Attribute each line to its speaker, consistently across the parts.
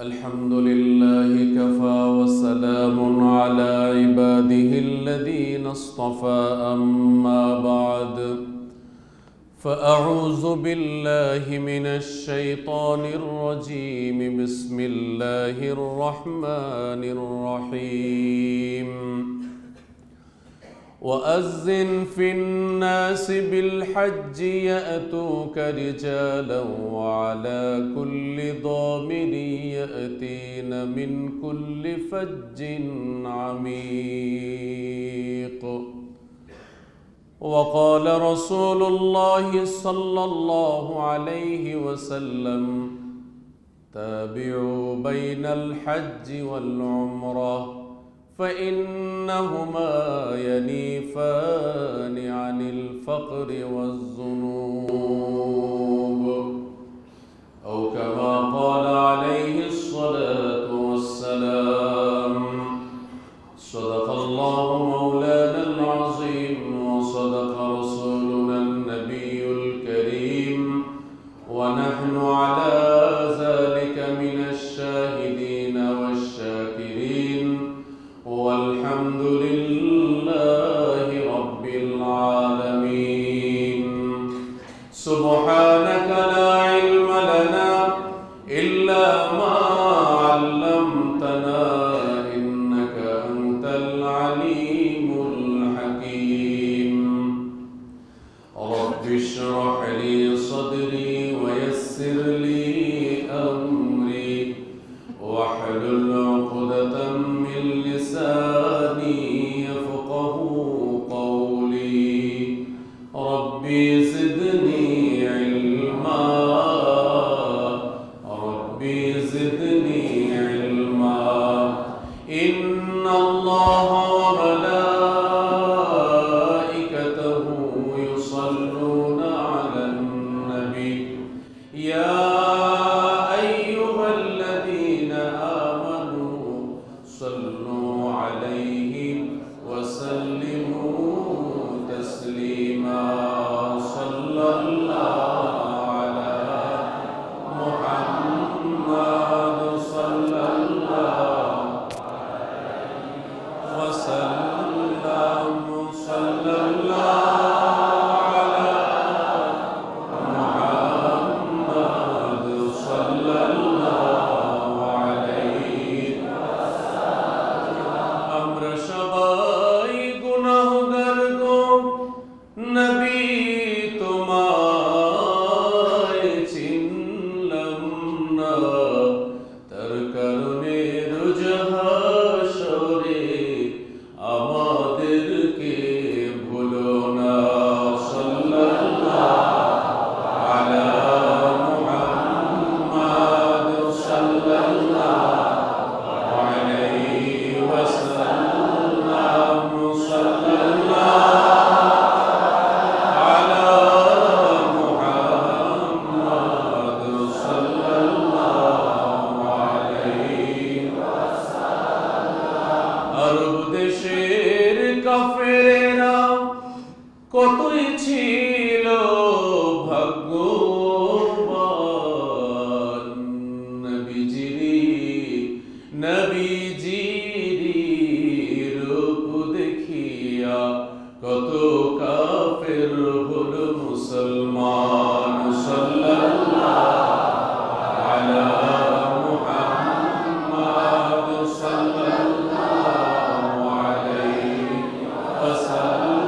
Speaker 1: الحمد لله كفى وسلام على عباده الذين اصطفى أما بعد فأعوذ بالله من الشيطان الرجيم بسم الله الرحمن الرحيم وأذن في الناس بالحج يأتوك رجالا وعلى كل ضامر يأتين من كل فج عميق وقال رسول الله صلى الله عليه وسلم تابعوا بين الحج والعمرة فإنهما ينيفان عن الفقر والذنوب أو كما قال عليه الصلاة والسلام صدق الله مولانا العظيم وصدق رسولنا النبي الكريم ونحن على ذلك من الشاهدين والشاكرين والحمد لله رب العالمين سبحانك لا علم لنا إلا ما علمتنا إنك أنت العليم الحكيم رب اشرح لي صدري ويسر لي أمري واحلل عقدة من لساني يفقه قولي ربي زدني علما ربي زدني علما إن الله وملائكته يصلون على النبي يا أيها الذين آمنوا صلوا عليه وسلموا تسليما صلى الله على محمد صلى الله وسلم صلى الله কতই ছিল ভাগ্যবান নবীজিরি রূপ দেখিয়া কত কাফের হলো মুসলমান সাল্লাল্লাহু আলা মুহাম্মদ সাল্লাল্লাহু আলাইহি ওয়াসাল্লাম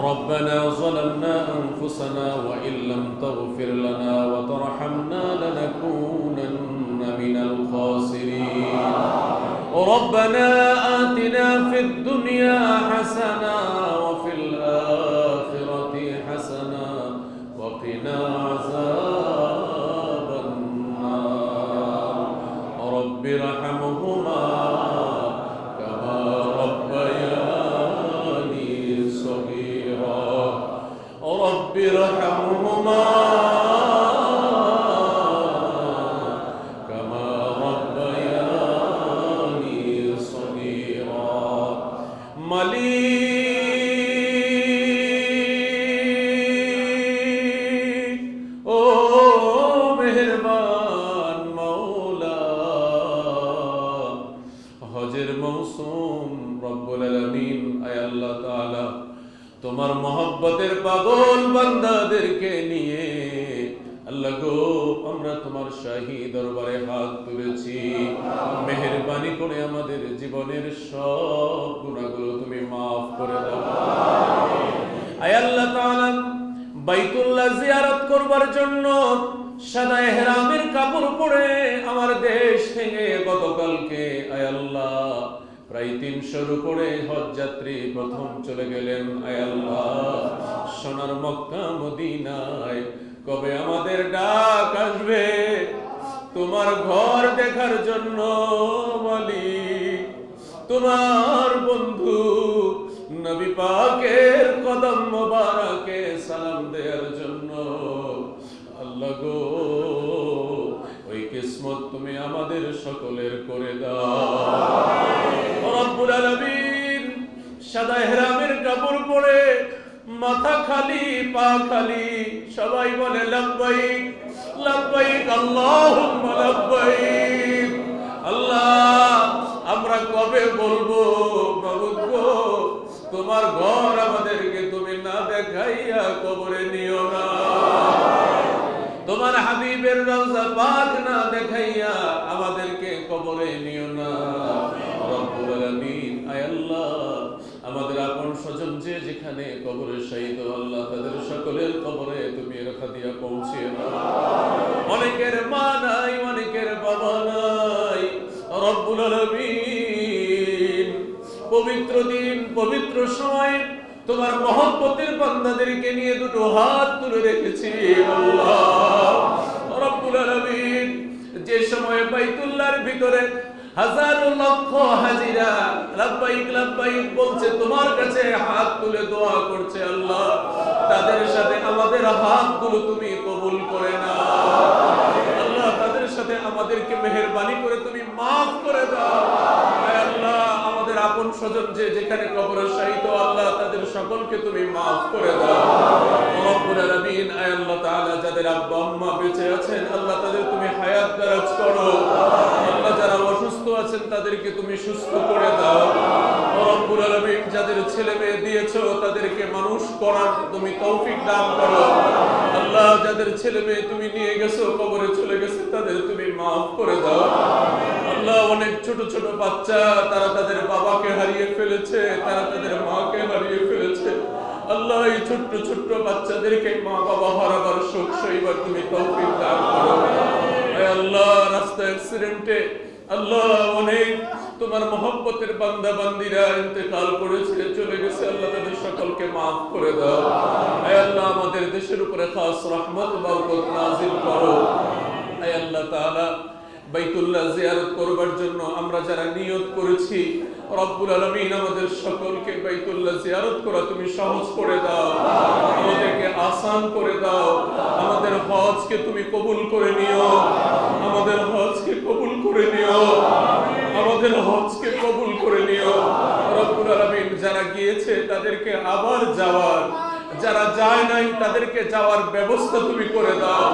Speaker 1: ربنا ظلمنا أنفسنا وإن لم تغفر لنا وترحمنا لنكونن من الخاسرين ربنا آتنا في الدنيا حسنة وفي الآخرة حسنة وقنا عذاب النار رب ارحمهما كما ربياني صغيرا رب ارحمهما كما ربياني صغيرا মালিক ও মেহেরবান মাওলা হজের মৌসুম রব্বুল আলামিন আয় আল্লাহ তাআলা তোমার মহব্বতের পাগল বান্দাদেরকে নিয়ে আল্লাহ গো আমরা তোমার শাহী দরবারে হাত তুলেছি মেহেরবানি করে আমাদের জীবনের সব গুনাহগুলো তুমি maaf করে দাও আয় আল্লাহ তাআলা বাইতুল্লাহ জিয়ারত করবার জন্য সাদা ইহরামের কাপড় পরে আমার দেশ থেকে গতকালকে আয় আল্লাহ প্রায় 300 উপরে হজ যাত্রী প্রথম চলে গেলেন আয় আল্লাহ সোনার মক্কা মদিনায় কবে আমাদের ডাক আসবে তোমার ঘর দেখার জন্য মালিক তোমার বন্ধু নবী পাকের কদম মোবারকে সালাম দেওয়ার জন্য আল্লাহ গো ওই কিসমত তুমি আমাদের সকলের করে দাও রব্বুল আলামিন সাদা ইহরামের কাপড় পরে মাথা খালি পা খালি সবাই বলে লাব্বাইক লাব্বাইক আল্লাহুম্মা লাব্বাইক আল্লাহ আমরা কবে বলবো মাবুদ গো তোমার ঘর আমাদেরকে তুমি না দেখাইয়া কবরে নিও না তোমার হাবিবের রওজা পাক না দেখাইয়া আমাদেরকে কবরে নিও না রব্বুল আলামিন আয় আল্লাহ আমাদের আপন স্বজন যে যেখানে কবরে শহীদ আল্লাহ তাদের সকলের কবরে তুমি রাখা দিয়া পৌঁছে দাও অনেকের মা নাই অনেকের বাবা নাই রব্বুল আলামিন পবিত্র দিন পবিত্র সময় তোমার মহব্বতের বান্দাদেরকে নিয়ে দুটো হাত তুলে রেখেছি আল্লাহ রব্বুল আলামিন যে সময় বাইতুল্লাহর ভিতরে হাজারো লক্ষ হাজিরা লাব্বাইক লাব্বাইক বলছে তোমার কাছে হাত তুলে দোয়া করছে আল্লাহ তাদের সাথে আমাদের হাতগুলো তুমি কবুল করে নাও আল্লাহ তাদের সাথে আমাদেরকে মেহেরবানি করে তুমি maaf করে দাও আয় আল্লাহ আমাদের আপন স্বজন যে যেখানে কবরে শায়িত আল্লাহ তাদের সকলকে তুমি maaf করে দাও রব্বুল আলামিন আয় আল্লাহ তাআলা যাদের আব্বা আম্মা বেঁচে আছেন আল্লাহ তাদের তুমি হায়াত দারাজ করো আল্লাহ যারা অসুস্থ আছেন তাদেরকে তুমি সুস্থ করে দাও রব্বুল আলামিন যাদের ছেলে মেয়ে দিয়েছো তাদেরকে মানুষ করার তুমি তৌফিক দান করো আল্লাহ যাদের ছেলে মেয়ে তুমি নিয়ে গেছো কবরে চলে গেছে তাদের তুমি maaf করে দাও আল্লাহ অনেক ছোট ছোট বাচ্চা তারা তাদের বাবাকে হারিয়ে ফেলেছে তারা তাদের মাকে হারিয়ে ফেলেছে আল্লাহ এই ছোট ছোট বাচ্চাদেরকে মা বাবা হারাবার শোক সইবার তুমি তৌফিক দান করো হে আল্লাহ রাস্তা অ্যাক্সিডেন্টে আল্লাহ অনেক তোমার মহব্বতের বান্দা বান্দিরা ইন্তেকাল করেছে চলে গেছে আল্লাহ তাদের সকলকে maaf করে দাও হে আল্লাহ আমাদের দেশের উপরে খাস রহমত বরকত নাযিল করো হে আল্লাহ তাআলা বাইতুল্লাহ জিয়ারত করবার জন্য আমরা যারা নিয়ত করেছি রব্বুল আলামিন আমাদের সকলকে বাইতুল্লাহ জিয়ারত করা তুমি সহজ করে দাও আমাদেরকে আসান করে দাও আমাদের হজকে তুমি কবুল করে নিও আমাদের হজকে কবুল করে নিও আমাদের হজকে কবুল করে নিও রব্বুল আলামিন যারা গিয়েছে তাদেরকে আবার যাওয়ার যারা যায় নাই তাদেরকে যাওয়ার ব্যবস্থা তুমি করে দাও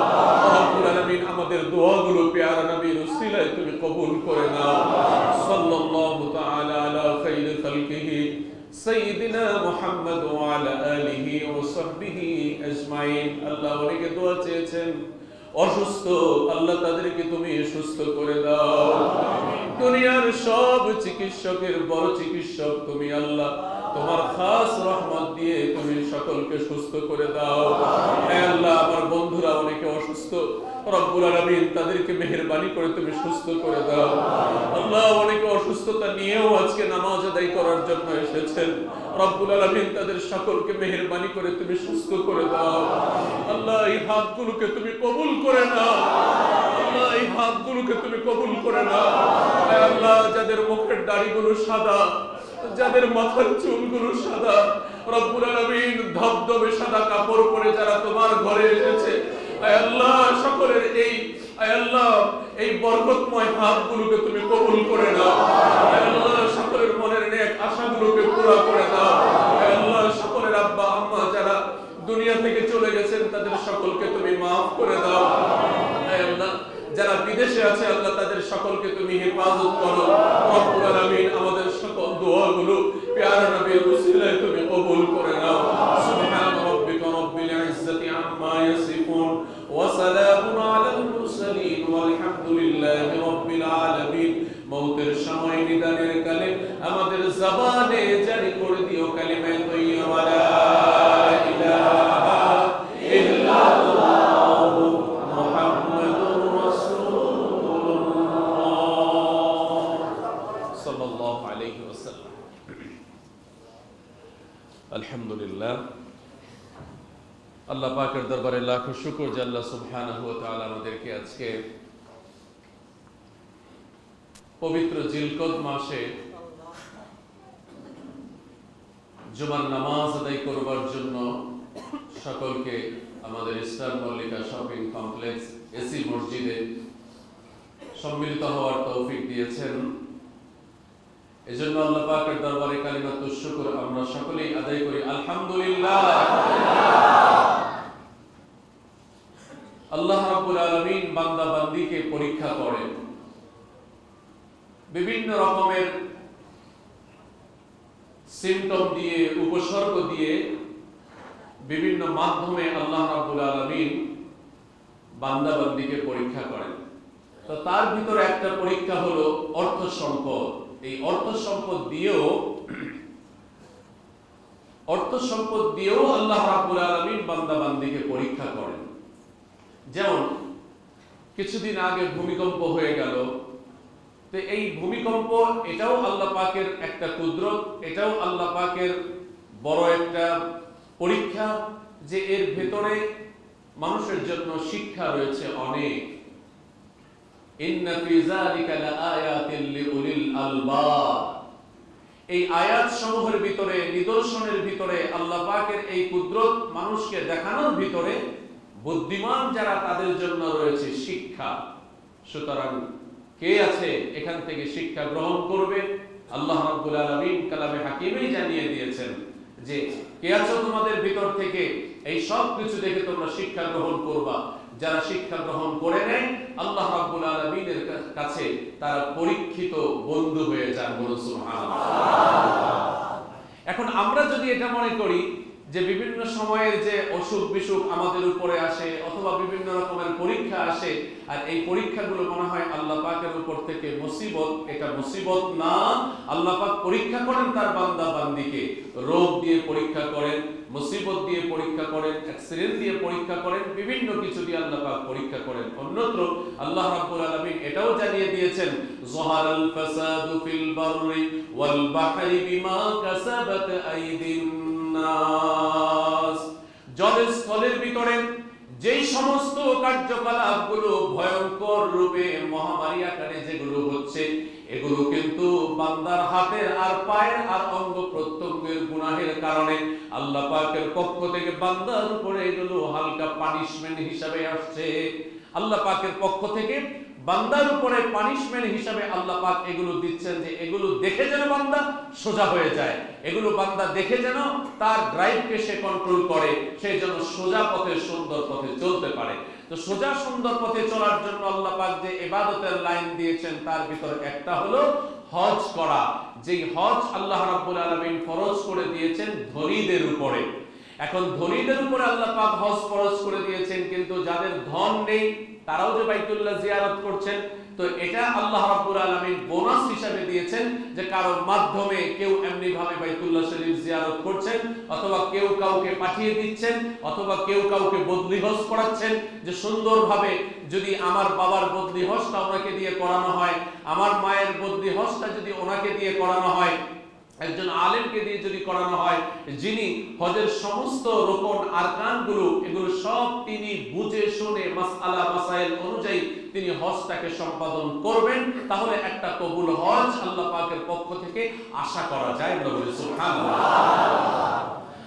Speaker 1: রব্বুল আলামিন আমাদের দোয়াগুলো প্যারা নবীর উসিলায় তুমি কবুল করে নাও সাল্লাল্লাহু তাআলা আলা খাইরি খালকিহি সাইয়্যিদিনা মুহাম্মদ ওয়া আলা আলিহি ওয়া সাহবিহি আজমাইন আল্লাহ অনেকে দোয়া চেয়েছেন অসুস্থ আল্লাহ তাদেরকে তুমি সুস্থ করে দাও দুনিয়ার সব চিকিৎসকের বড় চিকিৎসক তুমি আল্লাহ তোমার খাস রহমত দিয়ে তুমি সকলকে সুস্থ করে দাও। হে আল্লাহ, আমার বন্ধুরা অনেকে অসুস্থ, রব্বুল আলামিন তাদেরকে মেহেরবানি করে তুমি সুস্থ করে দাও। আল্লাহ, অনেকে অসুস্থতা নিয়েও আজকে নামাজ আদায় করার জন্য এসেছেন, রব্বুল আলামিন তাদের সকলকে মেহেরবানি করে তুমি সুস্থ করে দাও। আল্লাহ, এই হাতগুলোকে তুমি কবুল করে নাও। আল্লাহ, এই হাতগুলোকে তুমি কবুল করে নাও। হে আল্লাহ, যাদের মুখের দাড়িগুলো সাদা, যাদের মাথার চুলগুলো সাদা, রব্বুল আলামিন ধবধবে সাদা কাপড় পরে যারা তোমার ঘরে এসেছে, আয় আল্লাহ, সকলের আয় আল্লাহ এই বরকতময় হাতগুলোকে তুমি কবুল করে নাও। আয় আল্লাহ, সকলের মনের নেক আশাগুলোকে পুরা করে দাও। আয় আল্লাহ, সকলের আব্বা আম্মা যারা দুনিয়া থেকে চলে গেছেন তাদের সকলকে তুমি মাফ করে দাও। আয় আল্লাহ, যারা বিদেশে আছে আল্লাহ তাদের সকলকে তুমি হেফাজত করো। রব্বুল আলামিন আমাদের সকল দোয়াগুলো প্যারা নবীর ওসিলায় তুমি কবুল করে নাও। সুবহান রাব্বিকা রাব্বিল ইজ্জাতি আম্মা ইয়াসিফুন ওয়া সালামুন আলাল মুরসালিন ওয়ালহামদুলিল্লাহি রাব্বিল আলামিন। মওতের সময় নিদানের কালে আমাদের জবানে জারি করে দিও কালিমা তাইয়্যিবা লা ইলাহা ইল্লাল্লাহ মুহাম্মাদুর সাল্লাল্লাহু আলাইহি ওয়াসাল্লাম। আলহামদুলিল্লাহ, আল্লাহ পাকের দরবারে লাখো শুকর যে আল্লাহ সুবহানাহু ওয়া তাআলা আমাদেরকে আজকে পবিত্র জিলকদ মাসে জুমার নামাজ আদায় করবার জন্য সকলকে আমাদের star Mallika shopping complex AC মসজিদে সম্মিলিত হওয়ার তৌফিক দিয়েছেন। এজন্য আল্লাহ পাকের দরবারে কালিমাতুশ শুকর আমরা সকলেই আদায় করি আলহামদুলিল্লাহ। আল্লাহ রাব্বুল আলামিন বান্দা বান্দীকে পরীক্ষা করেন বিভিন্ন রকমের সিম্পটম দিয়ে, উপসর্গ দিয়ে, বিভিন্ন মাধ্যমে আল্লাহ রাব্বুল আলামিন বান্দা বান্দীকে পরীক্ষা করেন। তো তার ভিতরে একটা পরীক্ষা হলো অর্থ সম্পদ। এই অর্থ সম্পদ দিয়েও আল্লাহ রাব্বুল আলামিন বান্দা বান্দীকে পরীক্ষা করেন। যেমন কিছুদিন আগে ভূমিকম্প হয়ে গেল, তো এই ভূমিকম্প এটাও আল্লাহ পাকের একটা কুদরত, এটাও আল্লাহ পাকের বড় একটা পরীক্ষা যে এর ভেতরে মানুষের জন্য শিক্ষা রয়েছে অনেক। ইন্না ফি যালিকা লাআয়াতিন লিউলিল আলবাব। এই আয়াত সমূহের ভিতরে, নিদর্শনের ভিতরে, আল্লাহ পাকের এই কুদরত মানুষকে দেখানোর ভিতরে বুদ্ধিমান যারা তাদের জন্য রয়েছে শিক্ষা। সুতরাং কে আছে এখান থেকে শিক্ষা গ্রহণ করবে? আল্লাহ রাব্বুল আলামিন কালামে হাকিমেই জানিয়ে দিয়েছেন যে কে আছো তোমাদের ভিতর থেকে এই সব কিছু দেখে তোমরা শিক্ষা গ্রহণ করবা। যারা শিক্ষা গ্রহণ করে নেয় আল্লাহ রাব্বুল আলামিনের কাছে তারা পরীক্ষিত বন্ধু হয়ে যান। বলুন সুবহানাল্লাহ। এখন আমরা যদি এটা মনে করি যে বিভিন্ন সময়ের যে অসুখ বিসুখ আমাদের উপরে আসে অথবা বিভিন্ন রকমের পরীক্ষা আসে, আর এই পরীক্ষাগুলো মনে হয় আল্লাহ পাকের উপর থেকে মুসিবত, এটা মুসিবত না। আল্লাহ পাক পরীক্ষা করেন তার বান্দা বান্দীকে, রোগ দিয়ে পরীক্ষা করেন, মুসিবত দিয়ে পরীক্ষা করেন, অ্যাক্সিডেন্ট দিয়ে পরীক্ষা করেন, বিভিন্ন কিছু দিয়ে আল্লাহ পাক পরীক্ষা করেন। অন্যত্র আল্লাহ রাব্বুল আলামিন এটাও জানিয়ে দিয়েছেন, যহারাল ফাসাদু ফিল বাররি ওয়াল বাহরি বিমা কাসাবাত আইদিন নাস। জলের স্থলের ভিতরে যেই সমস্ত কার্যকলাপগুলো ভয়ঙ্কর রূপে মহামারী আকারে যেগুলো হচ্ছে, এগুলো কিন্তু বান্দার হাতের আর পায়ের আর অঙ্গ প্রত্যঙ্গের গুনাহের কারণে আল্লাহ পাকের পক্ষ থেকে বান্দার উপরে এগুলো হালকা পানিশমেন্ট হিসাবে আসছে। আল্লাহ পাকের পক্ষ থেকে বান্দার উপরে পানিশমেন্ট হিসাবে আল্লাহ পাক এগুলো দিচ্ছেন যে এগুলো দেখে যেন বান্দা সোজা হয়ে যায়, এগুলো বান্দা দেখে যেন তার ড্রাইভকে সে কন্ট্রোল করে, সেই জন্য সোজা পথে সুন্দর পথে চলতে পারে। তো সোজা সুন্দর পথে চলার জন্য আল্লাহ পাক যে ইবাদতের লাইন দিয়েছেন তার ভিতরে একটা হলো হজ করা। যেই হজ আল্লাহ রাব্বুল আলামিন ফরজ করে দিয়েছেন ধনীদের উপরে। এখন ধনীদের উপরে আল্লাহ পাক হজ ফরজ করে দিয়েছেন, কিন্তু যাদের ধন নেই তারাও যে বাইতুল্লাহ জিয়ারত করছেন, তো এটা আল্লাহ রাব্বুল আলামিন বোনাস হিসেবে দিয়েছেন যে কারো মাধ্যমে কেউ এমনি ভাবে বাইতুল্লাহ শরীফ জিয়ারত করছেন, অথবা কেউ কাউকে পাঠিয়ে দিচ্ছেন, অথবা কেউ কাউকে বদলি হজ করাচ্ছেন, যে সুন্দরভাবে যদি আমার বাবার বদলি হজটা ওনাকে দিয়ে করানো হয়, আমার মায়ের বদলি হজটা যদি ওনাকে দিয়ে করানো হয়, একজন আলেমকে দিয়ে যদি করানো হয়, যিনি হজের সমস্ত রুকন আরকানগুলো এগুলো সব তিনি বুঝে শুনে মাসআলা মাসাইল অনুযায়ী তিনি হজটাকে সম্পাদন করবেন, তাহলে একটা কবুল হজ আল্লাহ পাকের পক্ষ থেকে আশা করা যায়। আমরা বলি সুবহানাল্লাহ।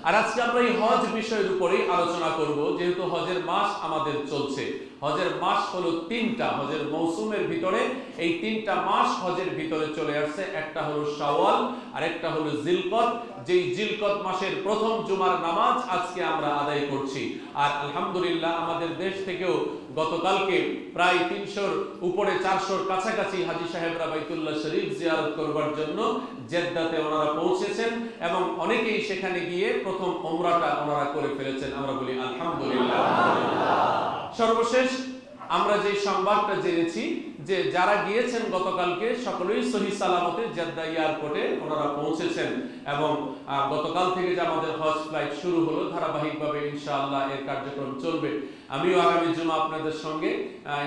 Speaker 1: আর আজকে আমরা এই হজ বিষয়ের উপরেই আলোচনা করব, যেহেতু হজের মাস আমাদের চলছে। হজের মাস হলো তিনটা, হজের মৌসুমের ভিতরে এই তিনটা মাস হজের ভিতরে চলে আসছে। একটা হলো শাওয়াল, আর একটা হলো জিলকদ। যেই জিলকদ মাসের প্রথম জুমার নামাজ আজকে আমরা আদায় করছি। আর আলহামদুলিল্লাহ আমাদের দেশ থেকেও গতকালকে প্রায় 300-র উপরে 400-র কাছাকাছি হাজী সাহেবরা বাইতুল্লাহ শরীফ জিয়ারত করবার জন্য জেদ্দাতে ওনারা পৌঁছেছেন, এবং অনেকেই সেখানে গিয়ে প্রথম উমরাটা ওনারা করে ফেলেছেন। আমরা বলি আলহামদুলিল্লাহ। সর্বশেষ আমরা যে সংবাদটা জেনেছি যে যারা গিয়েছেন গতকালকে সকলেই সহি সালামতে জেদ্দা এয়ারপোর্টে ওনারা পৌঁছেছেন, এবং গতকাল থেকে যে আমাদের হজ ফ্লাইট শুরু হলো, ধারাবাহিকভাবে ইনশাআল্লাহ এর কার্যক্রম চলবে। আমিও আগামী জুমা আপনাদের সঙ্গে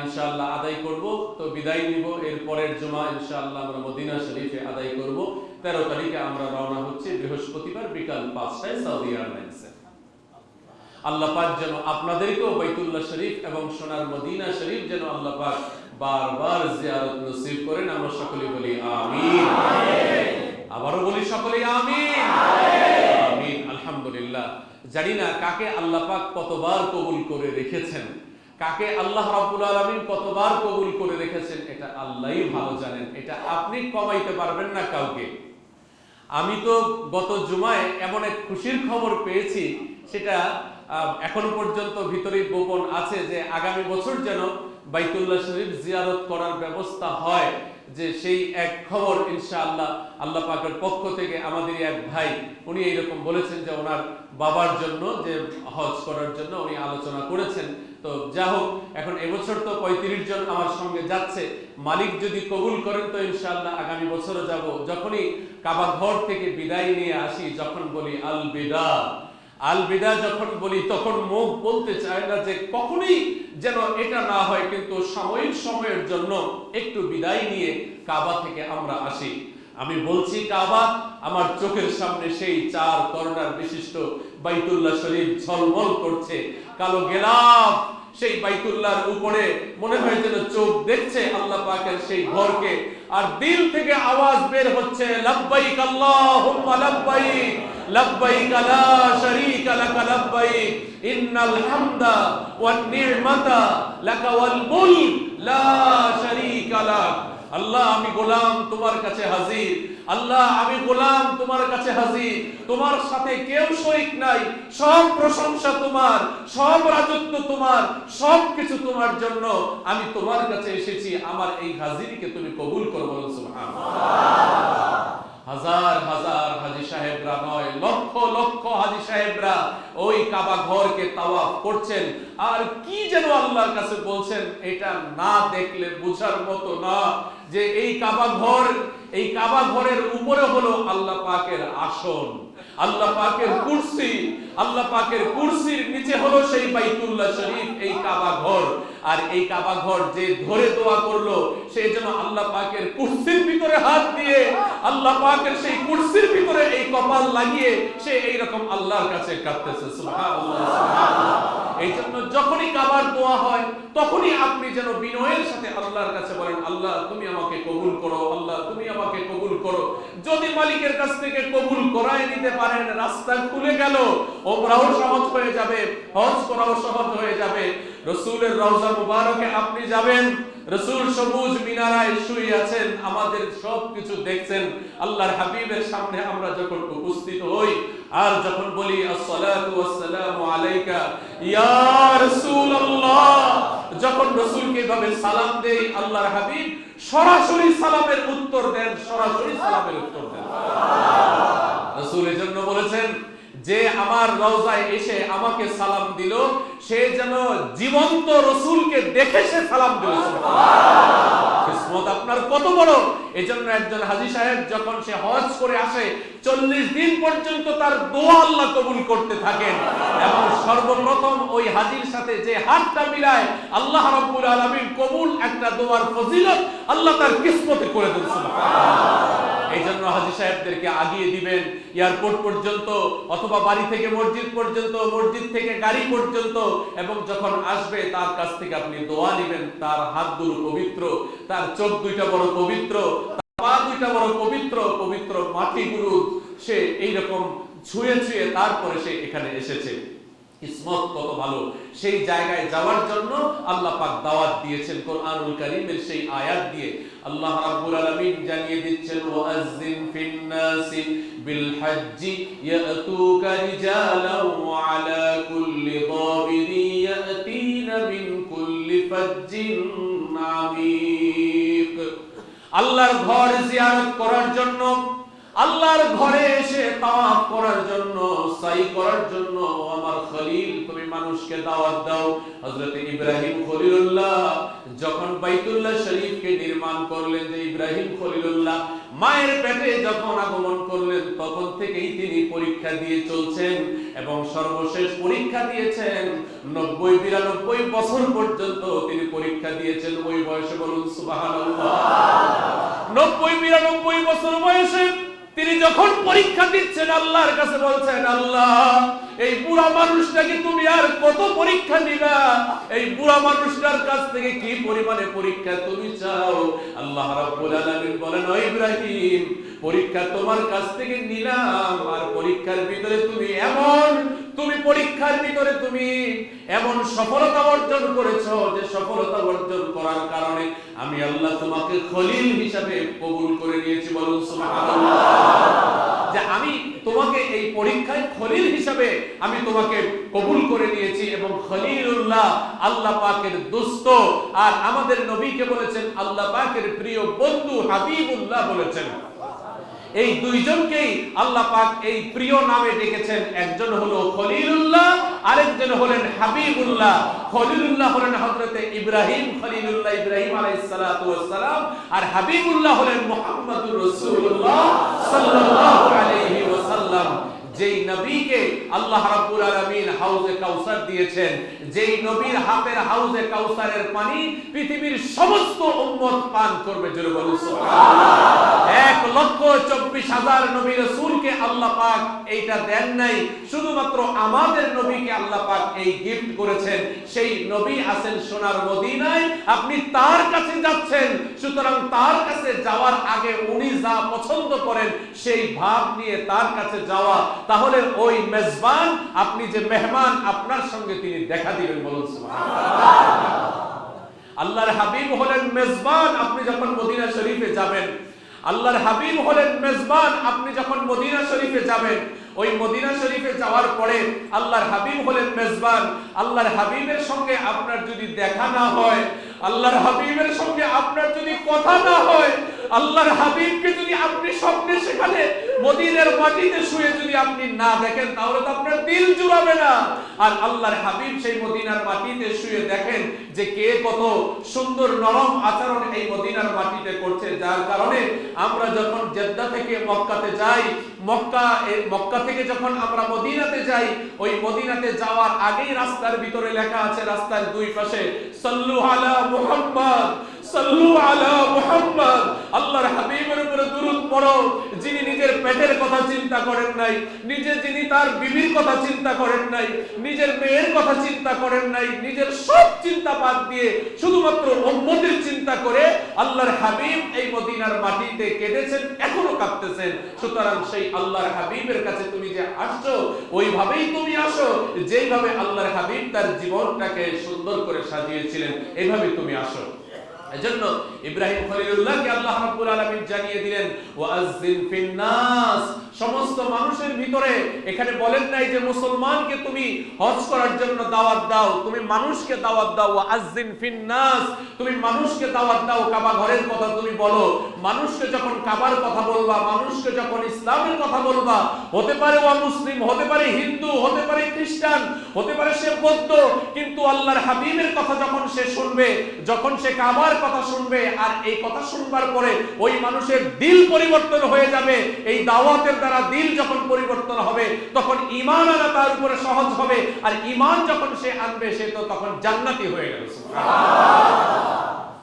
Speaker 1: ইনশাআল্লাহ আদায় করব, তো বিদায় নিব। এর পরের জুমা ইনশাআল্লাহ আমরা মদিনা শরীফে আদায় করব। 13 তারিখে আমরা রওনা হচ্ছি বৃহস্পতিবার বিকাল 5টায় সৌদি এয়ারলাইন্সে। আল্লাহ পাক যেন আপনাদেরকেও বাইতুল্লাহ শরীফ এবং সোনার মদিনা শরীফ যেন আল্লাহ পাক বারবার জিয়ারত নসিব করেন। আমরা সকলে বলি আমিন। আবারও বলি সকলে আমিন। আমিন। আলহামদুলিল্লাহ। জানি না কাকে আল্লাহ পাক কতবার কবুল করে রেখেছেন, কাকে আল্লাহ রাব্বুল আলামিন কতবার কবুল করে রেখেছেন, এটা আল্লাহই ভালো জানেন। এটা আপনি কমাইতে পারবেন না কাউকে। আমি তো গত জুমায় এমন এক খুশির খবর পেয়েছি, সেটা এখনো পর্যন্ত ভিতরে গোপন আছে, যে আগামী বছর যেন বাইতুল্লাহ শরীফ জিয়ারত করার ব্যবস্থা হয়। যে সেই এক খবর ইনশাআল্লাহ আল্লাহ পাকের পক্ষ থেকে আমাদের এক ভাই উনি এইরকম বলেছেন যে ওনার বাবার জন্য যে হজ করার জন্য উনি আলোচনা করেছেন। তো যা হোক, এখন এবছর তো 35 জন আমার সঙ্গে যাচ্ছে। মালিক যদি কবুল করেন তো ইনশাআল্লাহ আগামী বছরও যাব। যখনই কাবা ঘর থেকে বিদায় নিয়ে আসি, যখন বলি আল বিদা, আল বিদা যখন বলি, তখন মুখ বলতে চায় না যে কখনোই যেন এটা না হয়, কিন্তু সাময়িক সময়ের জন্য একটু বিদায় নিয়ে কাবা থেকে আমরা আসি। আমি বলছি কাবা, আমার চোখের সামনে সেই 4 কর্নার বিশিষ্ট বাইতুল্লাহ শরীফ ঝলমল করছে। কালো গেলাফ সেই বাইতুল্লাহর উপরে মনে হয় যেন চোখ দেখছে আল্লাহ পাকের সেই ঘরকে, আর দিল থেকে আওয়াজ বের হচ্ছে লাব্বাইক আল্লাহুম্মা লাব্বাইক লাব্বাইক লা শারীকা লাক লাব্বাইক ইন্নাল হামদা ওয়ান নি'মাতা লাকা ওয়াল মুলক লা শারীকা লাক। আল্লাহ আমি গোলাম তোমার কাছে হাজির, আল্লাহ আমি গোলাম তোমার কাছে হাজির, তোমার সাথে কেউ শরীক নাই, সব প্রশংসা তোমার, সব রাজত্ব তোমার, সব কিছু তোমার জন্য। আমি তোমার কাছে এসেছি, আমার এই হাজিরিকে তুমি কবুল করো। বলুন সুবহানাল্লাহ। হাজার হাজার হাজী সাহেবরা নয়, লক্ষ লক্ষ হাজী সাহেবরা ওই কাবা ঘরকে তাওয়াফ করছেন, আর কি যেন আল্লাহর কাছে বলছেন, এটা না দেখলে বোঝার মতো না। যে এই কাবা ঘর, এই কাবা ঘরের উপরে হলো আল্লাহ পাকের আসন, আল্লাহ পাকের কুরসি, আল্লাহ পাকের কুরসির নিচে হলো সেই বাইতুল্লাহ শরীফ, এই কাবা ঘর। আর এই কাবা ঘর যে ধরে দোয়া করলো, সেই জন্য আল্লাহ পাকের কুরসির ভিতরে হাত দিয়ে, আল্লাহ পাকের সেই কুরসির ভিতরে এই কপাল লাগিয়ে সে এইরকম আল্লাহর কাছে কাঁদতেছে। সুবহানাল্লাহ, সুবহানাল্লাহ। এই জন্য যখনই কাবার দোয়া হয়, তখনই আপনি যেন বিনয়ের সাথে আল্লাহর কাছে বলেন, আল্লাহ তুমি আমাকে কবুল করো, আল্লাহ তুমি আমাকে কবুল করো। যদি মালিকের কাছ থেকে কবুল করায় নিতে পারেন, রাস্তা খুলে গেল, ওমরাও সহজ হয়ে যাবে, হজ করাও সহজ হয়ে যাবে। রাসূলের রওজা মুবারকে আপনি যাবেন, রাসূল সবুজ মিনারায় শুয়ে আছেন, আমাদের সবকিছু দেখছেন। আল্লাহর হাবিবের সামনে আমরা যখন উপস্থিত হই, আর যখন বলি আসসালাতু ওয়াসসালামু আলাইকা ইয়া রাসূলুল্লাহ, যখন রাসূলকে এভাবে সালাম দেই, আল্লাহর হাবিব সরাসরি সালামের উত্তর দেন, সরাসরি সালামের উত্তর দেন। রাসূল এজন্য বলেছেন, যে আমার রওজায় এসে আমাকে সালাম দিল, সে যেন জীবন্ত রাসূলকে দেখে সে সালাম দিল। কিসমত আপনার কত বড়! এজন্য একজন হাজী সাহেব যখন সে হজ করে আসে 40 দিন পর্যন্ত তার দোয়া আল্লাহ কবুল করতে থাকেন, এবং সর্বপ্রথম ওই হাজীর সাথে যে হাতটা মিলায় আল্লাহ রাব্বুল আলামিন কবুল একটা দোয়ার ফজিলত আল্লাহ তার কিসমতে করে দেন। সুবহানাল্লাহ। এই জন্য হাজী সাহেবদেরকে আগিয়ে দিবেন এয়ারপোর্ট পর্যন্ত, অথবা বাড়ি থেকে মসজিদ পর্যন্ত, মসজিদ থেকে গাড়ি পর্যন্ত, এবং যখন আসবে তার কাছ থেকে আপনি দোয়া নেবেন। তার হাতগুলো পবিত্র, তার চোখ দুইটা বড় পবিত্র, তার পা দুইটা বড় পবিত্র, পবিত্র মাটিগুলো সে এইরকম ছুঁয়ে ছুঁয়ে তারপরে সে এখানে এসেছে। কিসমত কত ভালো! সেই জায়গায় যাওয়ার জন্য আল্লাহ পাক দাওয়াত দিয়েছেন কোরআনুল কারীমের সেই আয়াত দিয়ে। আল্লাহ রাব্বুল আলামিন জানিয়ে দিচ্ছেন, ওয়াজ্জিন ফিন নাসি বিল হজ্জি ইয়াতুকা রিজালান ওয়া আলা কুল্লি দাবিরি ইয়াতিনা মিন কুল্লি ফাজ্জিন আমিক। আল্লাহর ঘর জিয়ারত করার জন্য, আল্লাহর ঘরে এসে তাওয়াফ করার জন্য, সাই করার জন্য আমার খলিল তুমি মানুষকে দাওয়াত দাও। হযরত ইব্রাহিম খলিলুল্লাহ যখন বাইতুল্লাহ শরীফকে নির্মাণ করলেন, যে ইব্রাহিম খলিলুল্লাহ মায়ের পেটে যখন আগমন করলেন, তখন থেকেই তিনি পরীক্ষা দিয়ে চলছেন, এবং সর্বশেষ পরীক্ষা দিয়েছেন 90-92 বছর পর্যন্ত তিনি পরীক্ষা দিয়েছেন। ওই বয়সে বলুন সুবহানাল্লাহ। 90-92 বছর বয়সে তিনি যখন পরীক্ষা দিচ্ছেন, আল্লাহর কাছে বলছেন, আল্লাহ এই বুড়া মানুষটাকে তুমি আর কত পরীক্ষা নিবা? এই বুড়া মানুষটার কাছ থেকে কি পরিমাণে পরীক্ষা তুমি চাও? আল্লাহ রাব্বুল আলামিন বলেন, ও ইব্রাহিম, পরীক্ষা তোমার কাছ থেকে নিলাম, আর পরীক্ষার ভিতরে তুমি পরীক্ষার ভিতরে তুমি এমন সফলতা অর্জন করেছো, যে সফলতা অর্জন করার কারণে আমি আল্লাহ তোমাকে খলিল হিসাবে কবুল করে নিয়েছি। বলুন সুবহানাল্লাহ। যে আমি তোমাকে এই পরীক্ষায় খলিল হিসাবে আমি তোমাকে কবুল করে নিয়েছি, এবং খলিলুল্লাহ আল্লাহ পাকের দোস্ত, আর আমাদের নবীকে বলেছেন আল্লাহ পাকের প্রিয় বন্ধু হাবিবুল্লাহ বলেছেন। এই দুইজনকেই আল্লাহ পাক এই প্রিয় নামে ডেকেছেন। একজন হলো খলিলুল্লাহ, আরেকজন হলেন হাবিবুল্লাহ। খলিলুল্লাহ হলেন হযরত ইব্রাহিম খলিলুল্লাহ, ইব্রাহিম আলাইহিস সালাতু ওয়াস সালাম, আর হাবিবুল্লাহ হলেন মুহাম্মদুর রাসূলুল্লাহ সাল্লাল্লাহু আলাইহি ওয়াসাল্লাম। যেই নবীকে আল্লাহ রাব্বুল আলামিন হাউজে কাউসার দিয়েছেন, যেই নবীর হাতের হাউজে কাউসারের পানি পৃথিবীর সমস্ত উম্মত পান করবে। জোরে বলুন সুবহানাল্লাহ। 1,24,000 নবী রাসূলকে আল্লাহ পাক এইটা দেন নাই, শুধুমাত্র আমাদের নবীকে আল্লাহ পাক এই গিফট করেছেন। সেই নবী আছেন সোনার মদিনায়, আপনি তার কাছে যাচ্ছেন, সুতরাং তার কাছে যাওয়ার আগে উনি যা পছন্দ করেন সেই ভাব নিয়ে তার কাছে যাওয়া। তাহলে ওই মেজবান, আপনি যে মেহমান, আপনার সঙ্গে তিনি দেখা দিবেন। বলুন সুবহানাল্লাহ। আল্লাহর হাবিব হলেন মেজবান। আপনি যখন মদিনা শরীফে যাবেন, আল্লাহর হাবিব হলেন মেজবান। আপনি যখন মদিনা শরীফে যাবেন, ওই মদিনা শরীফে যাওয়ার পরে আল্লাহর হাবিব হলেন মেজবান। আল্লাহর হাবিবের সঙ্গে আপনার যদি দেখা না হয়, আল্লাহর হাবিবের সঙ্গে আপনার যদি কথা না হয়, আল্লাহর হাবিবকে যদি আপনি স্বপ্নে সেখানে মদিনার মাটিতে শুয়ে যদি আপনি না দেখেন, তাহলে তো আপনার দিল জুড়াবে না। আর আল্লাহর হাবিব সেই মদিনার মাটিতে শুয়ে দেখেন যে কে কত সুন্দর নরম আচরণ এই মদিনার মাটিতে করছে, যার কারণে আমরা যখন জেদ্দা থেকে মক্কাতে যাই, মক্কা থেকে যখন আমরা মদিনাতে যাই, ওই মদিনাতে যাওয়ার আগেই রাস্তার ভিতরে লেখা আছে, রাস্তার দুই পাশে সাল্লু আলা মুহাম্মদ, সাল্লু আলা মুহাম্মদ। আল্লাহর হাবিবের উপরে দুরূদ পড়ো, যিনি নিজের পেটের কথা চিন্তা করেন নাই, যিনি তার বিবির কথা চিন্তা করেন নাই, নিজের মেয়ের কথা চিন্তা করেন নাই, নিজের সব চিন্তা বাদ দিয়ে শুধুমাত্র উম্মতের চিন্তা করে আল্লাহর হাবিব এই মদিনার মাটিতে কেটেছেন, এখনো কাঁদতেছেন। সুতরাং সেই আল্লাহর হাবিবের কাছে তুমি যে আসছো, ওইভাবেই তুমি আসো, যেইভাবে আল্লাহর হাবিব তার জীবনটাকে সুন্দর করে সাজিয়েছিলেন, এইভাবে তুমি আসো। এজন্য ইব্রাহিম খলিলুল্লাহকে আল্লাহ রাব্বুল আলামিন জানিয়ে দিলেন ওয়াআযযিন ফিন নাস, সমস্ত মানুষের ভিতরে। এখানে বলেন নাই যে মুসলমানকে তুমি হজ করার জন্য দাওয়াত দাও, তুমি মানুষকে দাওয়াত দাও। ওয়াআযযিন ফিন নাস, তুমি মানুষকে দাওয়াত দাও, কাবা ঘরের কথা তুমি বলো। মানুষকে যখন কাবার কথা বলবা, মানুষকে যখন ইসলামের কথা বলবা, হতে পারে ও মুসলিম, হতে পারে হিন্দু, হতে পারে খ্রিস্টান, হতে পারে সে বৌদ্ধ, কিন্তু আল্লাহর হাবিবের কথা যখন সে শুনবে, যখন সে কাবার কথা শুনবে, আর এই কথা শুনবার পরে ওই মানুষের দিল পরিবর্তন হয়ে যাবে। এই দাওয়াতের দ্বারা দিল যখন পরিবর্তন হবে, তখন ঈমান আনা তার উপরে সহজ হবে। আর ঈমান যখন সে আনবে, সে তো তখন জান্নাতি হয়ে গেল।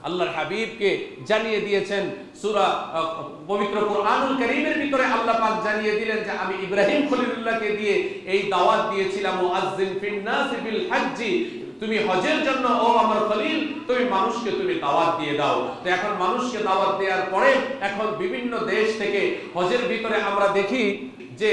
Speaker 1: আল্লাহর হাবিবকে জানিয়ে দিয়েছেন সূরা পবিত্র কোরআনুল কারীমের ভিতরে আল্লাহ পাক জানিয়ে দিলেন যে আমি ইব্রাহিম খলিলুল্লাহকে দিয়ে এই দাওয়াত দিয়েছিলাম, মুআযযিন ফিন নাস বিল হজ্জি, তুমি হজের জন্য ও আমার খলিল তুমি মানুষকে তুমি দাওয়াত দিয়ে দাও। তো এখন মানুষকে দাওয়াত দেওয়ার পরে এখন বিভিন্ন দেশ থেকে হজের ভিতরে আমরা দেখি যে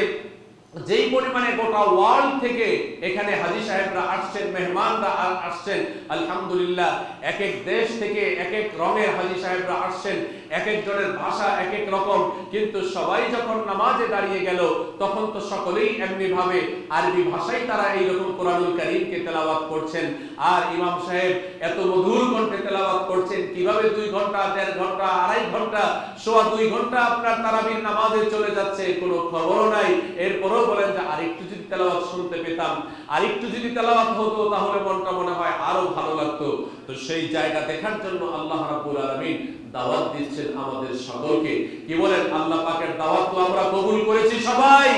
Speaker 1: যেই পরিমাণে গোটা ওয়ার্ল্ড থেকে এখানে হাজী সাহেবরা আসছেন, মেহমানরা আসছেন, আলহামদুলিল্লাহ এক এক দেশ থেকে এক এক রঙের হাজী সাহেবরা আসছেন, এক একজনের ভাষা এক এক রকম, কিন্তু সবাই যখন নামাজে দাঁড়িয়ে গেল তখন তো সকলেই এমনি ভাবে আরবি ভাষায় তারা এইরকম কোরআনুল কারীমকে তেলাওয়াত করছেন। আর ইমাম সাহেব এত মধুর কণ্ঠে তেলাওয়াত করছেন, কিভাবে 2 ঘন্টা, 1.5 ঘন্টা, 2.5 ঘন্টা, সোয়া 2 ঘন্টা আপনার তারাবির নামাজে চলে যাচ্ছে, কোনো খবরও নাই। এরপরও বলেন যে আরেকটু যদি তেলাওয়াত শুনতে পেতাম, আরেকটু যদি তেলাওয়াত হতো, তাহলে মনটা মনে হয় আরো ভালো লাগতো। তো সেই জায়গা দেখার জন্য আল্লাহ রাব্বুল আলামিন দাওয়াত দিচ্ছেন আমাদের সকলকে। কি বলেন? আল্লাহ পাকের দাওয়াত তো আমরা কবুল করেছি সবাই।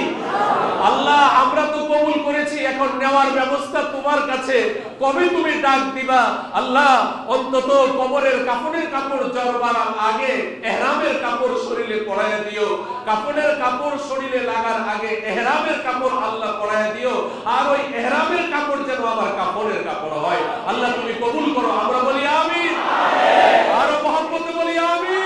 Speaker 1: আল্লাহ আমরা তো কবুল করেছি, এখন নেওয়ার ব্যবস্থা তোমার কাছে। কবে তুমি ডাক দিবা? আল্লাহ অন্তত কবরের কাফনের কাপড় জড়বার আগে ইহরামের কাপড় শরীরে পরায়া দিও, কাফনের কাপড় শরীরে লাগার আগে ইহরামের কাপড় আল্লাহ পরায়া দিও, আর ওই ইহরামের কাপড় যেন আমার কাফনের কাপড় হয়। আল্লাহ তুমি কবুল করো, আমরা বলি আমিন, আর মুহাম্মদে বলি আমিন।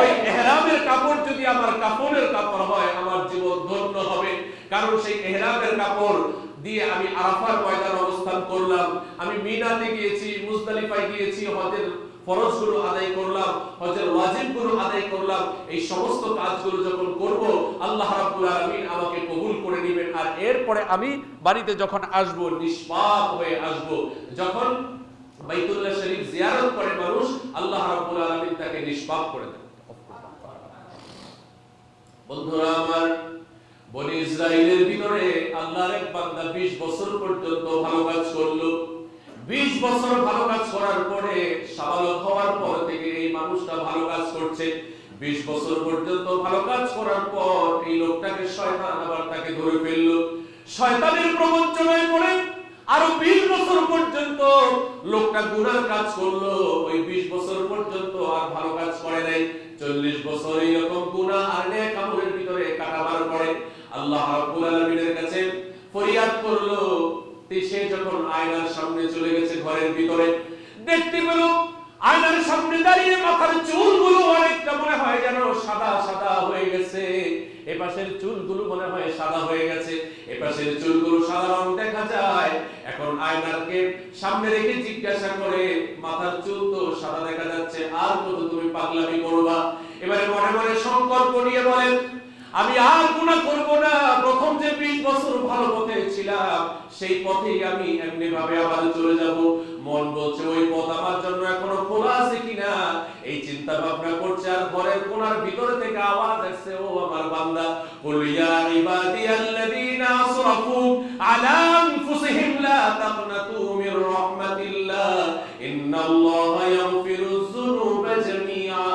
Speaker 1: ওই ইহরামের কাপড় যদি আমার কাফনের কাপড় হয়, আমার জীবন ধন্য হবে। কারণ সেই ইহরামের কাপড় দিয়ে আমি আরাফার ময়দানে অবস্থান করলাম, আমি মিনাতে গিয়েছি, মুজদালিফায় গিয়েছি, হজের ফরজগুলো আদায় করলাম, হজের ওয়াজিবগুলো আদায় করলাম। এই সমস্ত কাজগুলো যখন করব, আল্লাহ রাব্বুল আলামিন আমাকে কবুল করে নেবেন। আর এরপরে আমি বাড়িতে যখন আসব, নিষ্পাপ হয়ে আসব। যখন বাইতুল্লাহ শরীফ জিয়ারত করে মানুষ, আল্লাহ রাব্বুল আলামিন তাকে নিষ্পাপ করে দেন। বন্ধুরা আমার, বনি ইসরাইলের ভিতরে আল্লাহর এক বান্দা 20 বছর পর্যন্ত ভালো কাজ করলো। 20 বছর ভালো কাজ করার পরে, সাবালক হওয়ার পর থেকে এই মানুষটা ভালো কাজ করছে। 20 বছর পর্যন্ত ভালো কাজ করার পর এই লোকটাকে শয়তান আবার তাকে ধরে ফেললো। শয়তানের প্রবঞ্চনায় পড়ে আরো 20 বছর পর্যন্ত লোকটা গুনার কাজ করলো। ওই 20 বছর পর্যন্ত আর ভালো কাজ করে নাই। 40 বছর এইরকম গুনাহ আর নেক আমলের ভিতরে কাটাবার পরে আল্লাহ রাব্বুল আলামিনের কাছে ফরিয়াদ করলো। সে যখন আয়নার সামনে চলে গেছে, ঘরের ভিতরে দেখতে পেল আয়নার সামনে দাঁড়িয়ে মাথার চুলগুলো অনেকটা মনে হয় যেন সাদা সাদা হয়ে গেছে। এপাশের চুলগুলো মনে হয় সাদা হয়ে গেছে, এপাশের চুলগুলো সাদা রং দেখা যায়। এখন আয়নাকে সামনে রেখে জিজ্ঞাসা করে, মাথার চুল তো সাদা দেখা যাচ্ছে, আর কত তুমি পাগলামি করবা? এবারে মনে মনে সংকল্প নিয়ে বলেন, আমি আর গুনাহ করব না। প্রথম যে 20 বছর ভালো পথে ছিলাম, সেই পথেই আমি এমনি ভাবে আবার চলে যাব। মন বলছে ওই পথ আমার জন্য এখনো খোলা আছে কিনা, এই চিন্তা ভাবনা করছে। আর ঘরের কোণার ভিতর থেকে আওয়াজ আসছে, ও আমার বান্দা, কুল ইয়া ইবাদিয়াল্লাযীনা আসরাফু আলা আনফুসিহিম লা তাকনাতু মির রাহমাতিল্লাহ ইন্নাল্লাহা ইয়াগফিরুয যুনুবা জামিআ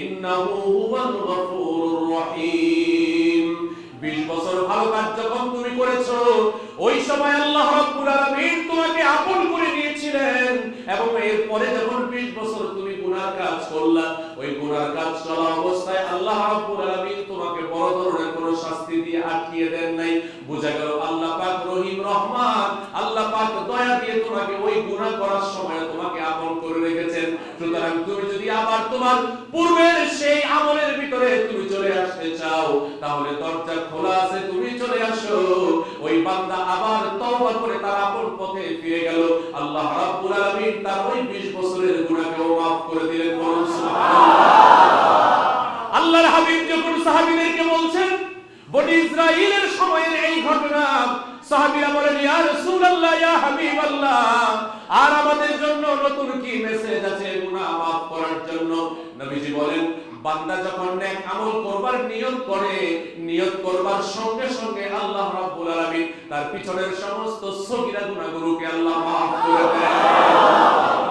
Speaker 1: ইন্নাহু হুয়াল গফুরুর রহিম। 20 বছর ভালো কাজ যখন তুমি করেছো, ওই সময় আল্লাহ রাব্বুল আলামিন তোমাকে আপন করে নিয়েছিলেন, এবং এরপরে যখন 20 বছর তুমি গুনাহ কাজ করলা, ওই গুনাহ কাজ করা অবস্থায় আল্লাহ রাব্বুল আলামিন তোমাকে বড় ধরনের কোনো শাস্তি দিয়ে আটকিয়ে দেন নাই। বোঝা গেল আল্লাহ পাক রহিম রহমান, আল্লাহ পাক দয়া দিয়ে তোমাকে ওই গুনাহ করার সময় তোমাকে আপন করে রেখেছেন। সুতরাং তুমি যদি আবার তোমার পূর্বের সেই আমলের ভিতরে তুমি চলে আসতে চাও, তাহলে দরজা খোলা আছে, তুমি চলে আসো। ওই বান্দা আবার তওবা করে তার আপন পথে ফিরে গেল। আল্লাহ রাব্বুল আলামিন তার ওই 20 বছরের গুনাহকে মাফ করে দিলেন, বলুন সুবহানাল্লাহ। আল্লাহর হাবিব যখন সাহাবীদেরকে বলছেন বনি ইসরাইলের সময়ের এই ঘটনা, সাহাবীরা বলেন ইয়া রাসূলুল্লাহ, ইয়া হাবিবাল্লাহ, আর আমাদের জন্য নতুন কি মেসেজ আছে গুনাহ মাফ করার জন্য? নবীজি বলেন বান্দা যখন নেক আমল করবার নিয়ত করে, নিয়ত করবার সঙ্গে সঙ্গে আল্লাহ রাব্বুল আলামিন তার পিছনের সমস্ত সগীরা গুনাহগুলোকে আল্লাহ মাফ করে দেন।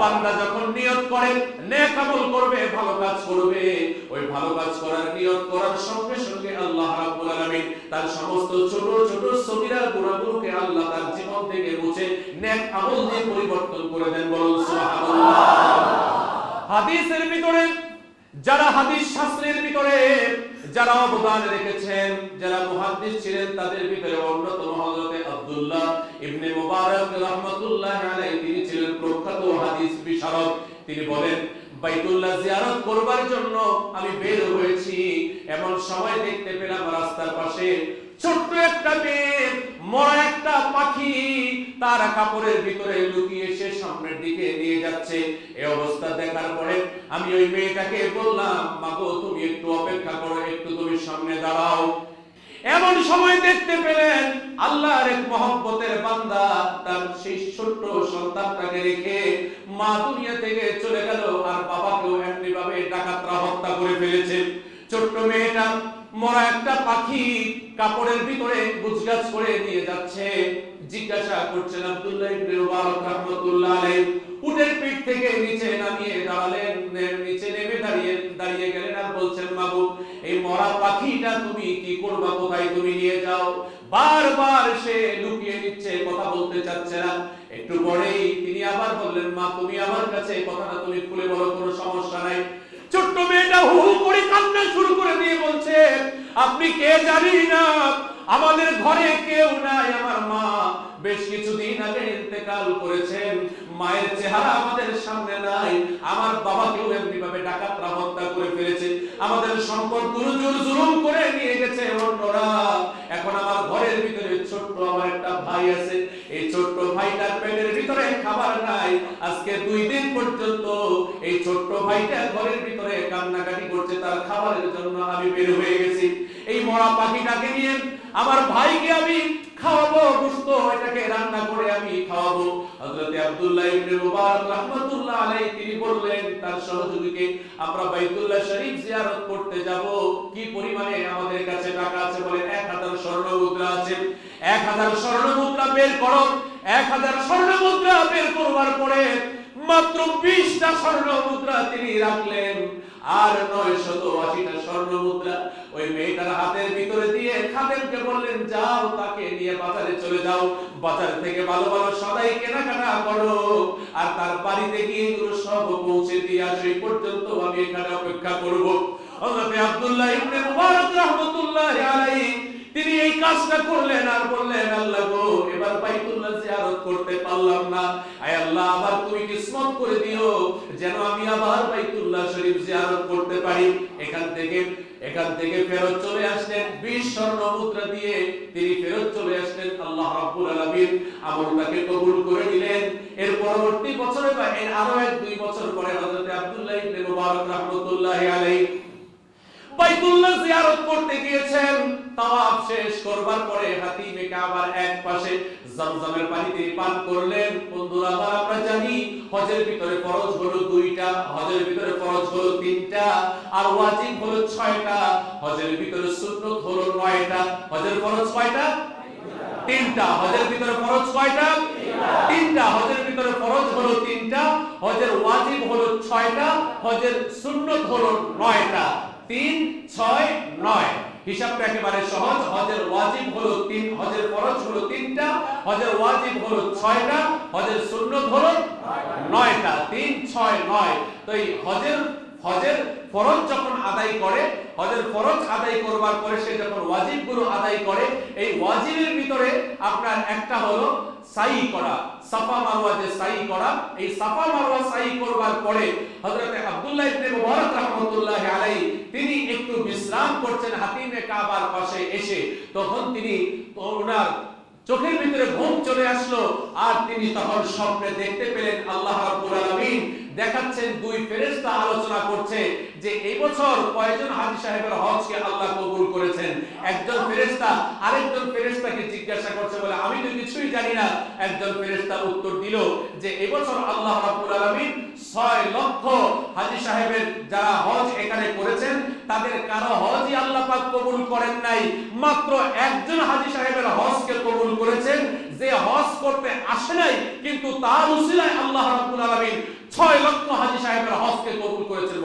Speaker 1: বান্দা যখন নিয়ত করে নেক আমল করবে, ভালো কাজ করবে, ওই ভালো কাজ করার নিয়ত করার সঙ্গে সঙ্গে আল্লাহ রাব্বুল আলামিন তার সমস্ত ছোট ছোট সগীরা গুনাহগুলোকে আল্লাহ তার জীবন থেকে মুছে নেক আমল দিয়ে পরিবর্তন করে দেন, বলুন সুবহানাল্লাহ। হাদিসের ভিতরে যারা হাদিস শাস্ত্রের ভিতরে যারা অবদান রেখেছেন, যারা মুহাদ্দিস ছিলেন, তাদের ভিতরে অন্যতম হযরত আব্দুল্লাহ ইবনে মুবারক রাহমাতুল্লাহি আলাইহি, তিনি ছিলেন প্রখ্যাত হাদিস বিশারদ। তিনি বলেন বাইতুল্লাহ জিয়ারত করবার জন্য আমি বের হয়েছি, এমন সময় দেখতে পেলাম রাস্তার পাশে ছোট্ট একটা মেয়ে, মরা একটা পাখি তার কাপড়ের ভিতরে লুকিয়ে সে সামনের দিকে নিয়ে যাচ্ছে। এই অবস্থা দেখার পরে আমি ওই মেয়েটাকে বললাম, মাগো তুমি একটু অপেক্ষা করো, একটু তুমি সামনে দাঁড়াও। এমন সময় দেখতে পেলেন আল্লাহর এক মহব্বতের বান্দা তার সেই ছোট্ট সন্তানটাকে রেখে মা দুনিয়া থেকে চলে গেল, আর বাবাকেও এমনি ভাবে ডাকাতরা হত্যা করে ফেলেছে। ছোট্ট মেয়েটা মরা একটা পাখি কাপড়ের ভিতরে গুজগাছ করে নিয়ে যাচ্ছে। জিজ্ঞাসা করছেন আব্দুল্লাহ ইবনে মুবারক রাহমাতুল্লাহ আলাইহি, উটের পিঠ থেকে নিচে নামিয়ে দাঁড়ালেন, নিচে নেমে দাঁড়িয়ে গেলেন আর বলছেন, মাগো এই মরা পাখিটা তুমি কি করবা, কোথায় তুমি নিয়ে যাও? বারবার সে লুকিয়ে নিচ্ছে, কথা বলতে চাচ্ছে না। একটু পরেই তিনি আবার বললেন, মা তুমি আমার কাছে কথাটা তুমি খুলে বলো, কোনো সমস্যা নাই। ছোট্ট মেয়েটা হু হু করে কান্না শুরু করে দিয়ে বলছে, আপনি কে জানি না, আমাদের ঘরে কেউ নাই, আমার মা বেশ কিছুদিন আগে ইন্তেকাল করেছেন, মায়ের চেহারা আমাদের সামনে নাই, আমার বাবাকেও এমনি ভাবে ডাকাতরা হত্যা করে ফেলেছে, আমাদের সম্পদগুলো জুলুম করে নিয়ে গেছে অন্যরা। এখন আমার ঘরের ভিতরে ছোট্ট আমার একটা ভাই আছে, এই ছোট্ট ভাইটার পেটের ভিতরে খাবার নাই, আজকে 2 দিন পর্যন্ত এই ছোট্ট ভাইটা ঘরের ভিতরে কান্নাকাটি করছে, তার খাবারের জন্য আমি বের হয়ে গেছি। এই মরা পাখিটাকে নিয়ে আমার ভাইকে আমি খাওয়াবো, গোশত এটাকে রান্না করে আমি খাওয়াবো। হযরত আব্দুল্লাহ ইবনে মুবারক রাহমাতুল্লাহ আলাইহি তিনি বললেন তার সহযোগীকে, আমরা বাইতুল্লাহ শরীফ জিয়ারত করতে যাব, কি পরিমাণে আমাদের কাছে টাকা আছে? বলে 1000 স্বর্ণ মুদ্রা আছে। 1000 স্বর্ণ মুদ্রা বের করো। 1000 স্বর্ণ মুদ্রা বের করবার পরে মাত্র 20টা স্বর্ণ মুদ্রা তিনি রাখলেন, আর 980টা স্বর্ণ মুদ্রা ওই মেয়েটার হাতের ভিতরে দিয়ে খাদেমকে বললেন, যাও তাকে নিয়ে বাজারে চলে যাও, বাজার থেকে ভালো ভালো সদাই কেনাকাটা করো, আর তার বাড়িতে গিয়ে এগুলো সব পৌঁছে দিয়ে আসো, এই পর্যন্ত আমি এখানে অপেক্ষা করব। হযরত আব্দুল্লাহ ইবনে মুবারক রাহমাতুল্লাহি আলাইহি তিনি এই কাজটা করলেন আর বললেন, আল্লাহ গো এবার বাইতুল্লাহ জিয়ারত করতে পারলাম না, আয় আল্লাহ আবার তুমি কিসমত করে দিও যেন আমি আবার বাইতুল্লাহ শরীফ জিয়ারত করতে পারি। এখান থেকে ফেরত চলে আসলেন 20 স্বর্ণ মুদ্রা দিয়ে তিনি ফেরত চলে আসলেন। আল্লাহ রাব্বুল আলামিন আমলটাকে কবুল করে নিলেন। এর পরবর্তী বছরে বা এর আরো 1-2 বছর পরে হযরত আব্দুল্লাহ ইবনে মুবারক রাহমাতুল্লাহি আলাইহি বাইতুল্লাহ জিয়ারত করতে গিয়েছেন। তাওয়াফ শেষ করবার পরে হাতিমে কাবার এক পাশে জমজমের পানি তিনি পান করলেন। বন্ধুরা আমরা জানি হজের ভিতরে ফরজ হলো 2টা, হজের ভিতরে ফরজ হলো 3টা, আর ওয়াজিব হলো 6টা, হজের ভিতরে সুন্নাত হলো 9টা। হজের ফরজ কয়টা? 3টা। হজের ভিতরে ফরজ কয়টা? 3টা। হজের ভিতরে ফরজ হলো 3টা, হজের ওয়াজিব হলো 6টা, হজের সুন্নাত হলো 9টা। 3, 6, 9 হিসাবটা একেবারে সহজ। হজের ওয়াজিব হলো 3, হজের ফরজ হলো 3টা, হজের ওয়াজিব হলো 6টা, হজের সুন্নাত হলো 9টা। 3, 6, 9। তো এই হজের ফরজ যখন আদায় করে, হজের ফরজ আদায় করবার পরে সে যখন ওয়াজিবগুলো আদায় করে, এই ওয়াজিবের ভিতরে আপনার একটা হলো সাই করা, সাফা মারওয়া যে সাই করা। এই সাফা মারওয়া সাই করবার পরে হযরত আব্দুল্লাহ ইবনে মুবারক রাহমাতুল্লাহি আলাইহি তিনি একটু বিশ্রাম করছেন হাতিমে কাবার পাশে এসে। তখন তিনি ওনার চোখের ভিতরে ঘুম চলে চলে আসলো আর তিনি তখন স্বপ্নে দেখতে পেলেন আল্লাহ রাব্বুল আলামিন দেখাচ্ছেন দুই ফেরেশতা আলোচনা করছে যে এই বছর কয়জন হাজী সাহেবের হজকে আল্লাহ কবুল করেছেন। একজন ফেরেশতা আরেকজন ফেরেশতাকে জিজ্ঞাসা করছে, বলে আমি তো কিছুই জানি না। একজন ফেরেশতা উত্তর দিল যে এই বছর আল্লাহ রাব্বুল আলামিন 6 লক্ষ হাজী সাহেবের যারা হজ এখানে করেছেন তাদের কারো হজই আল্লাহ পাক কবুল করেন নাই, মাত্র একজন হাজী সাহেবের হজকে কবুল করেছেন, যে হজ করতে আসে নাই কিন্তু তার উসিলায় আল্লাহ রাব্বুল আলামিন 6 লক্ষ হাজী সাহেবের হজকে কবুল করেছেন।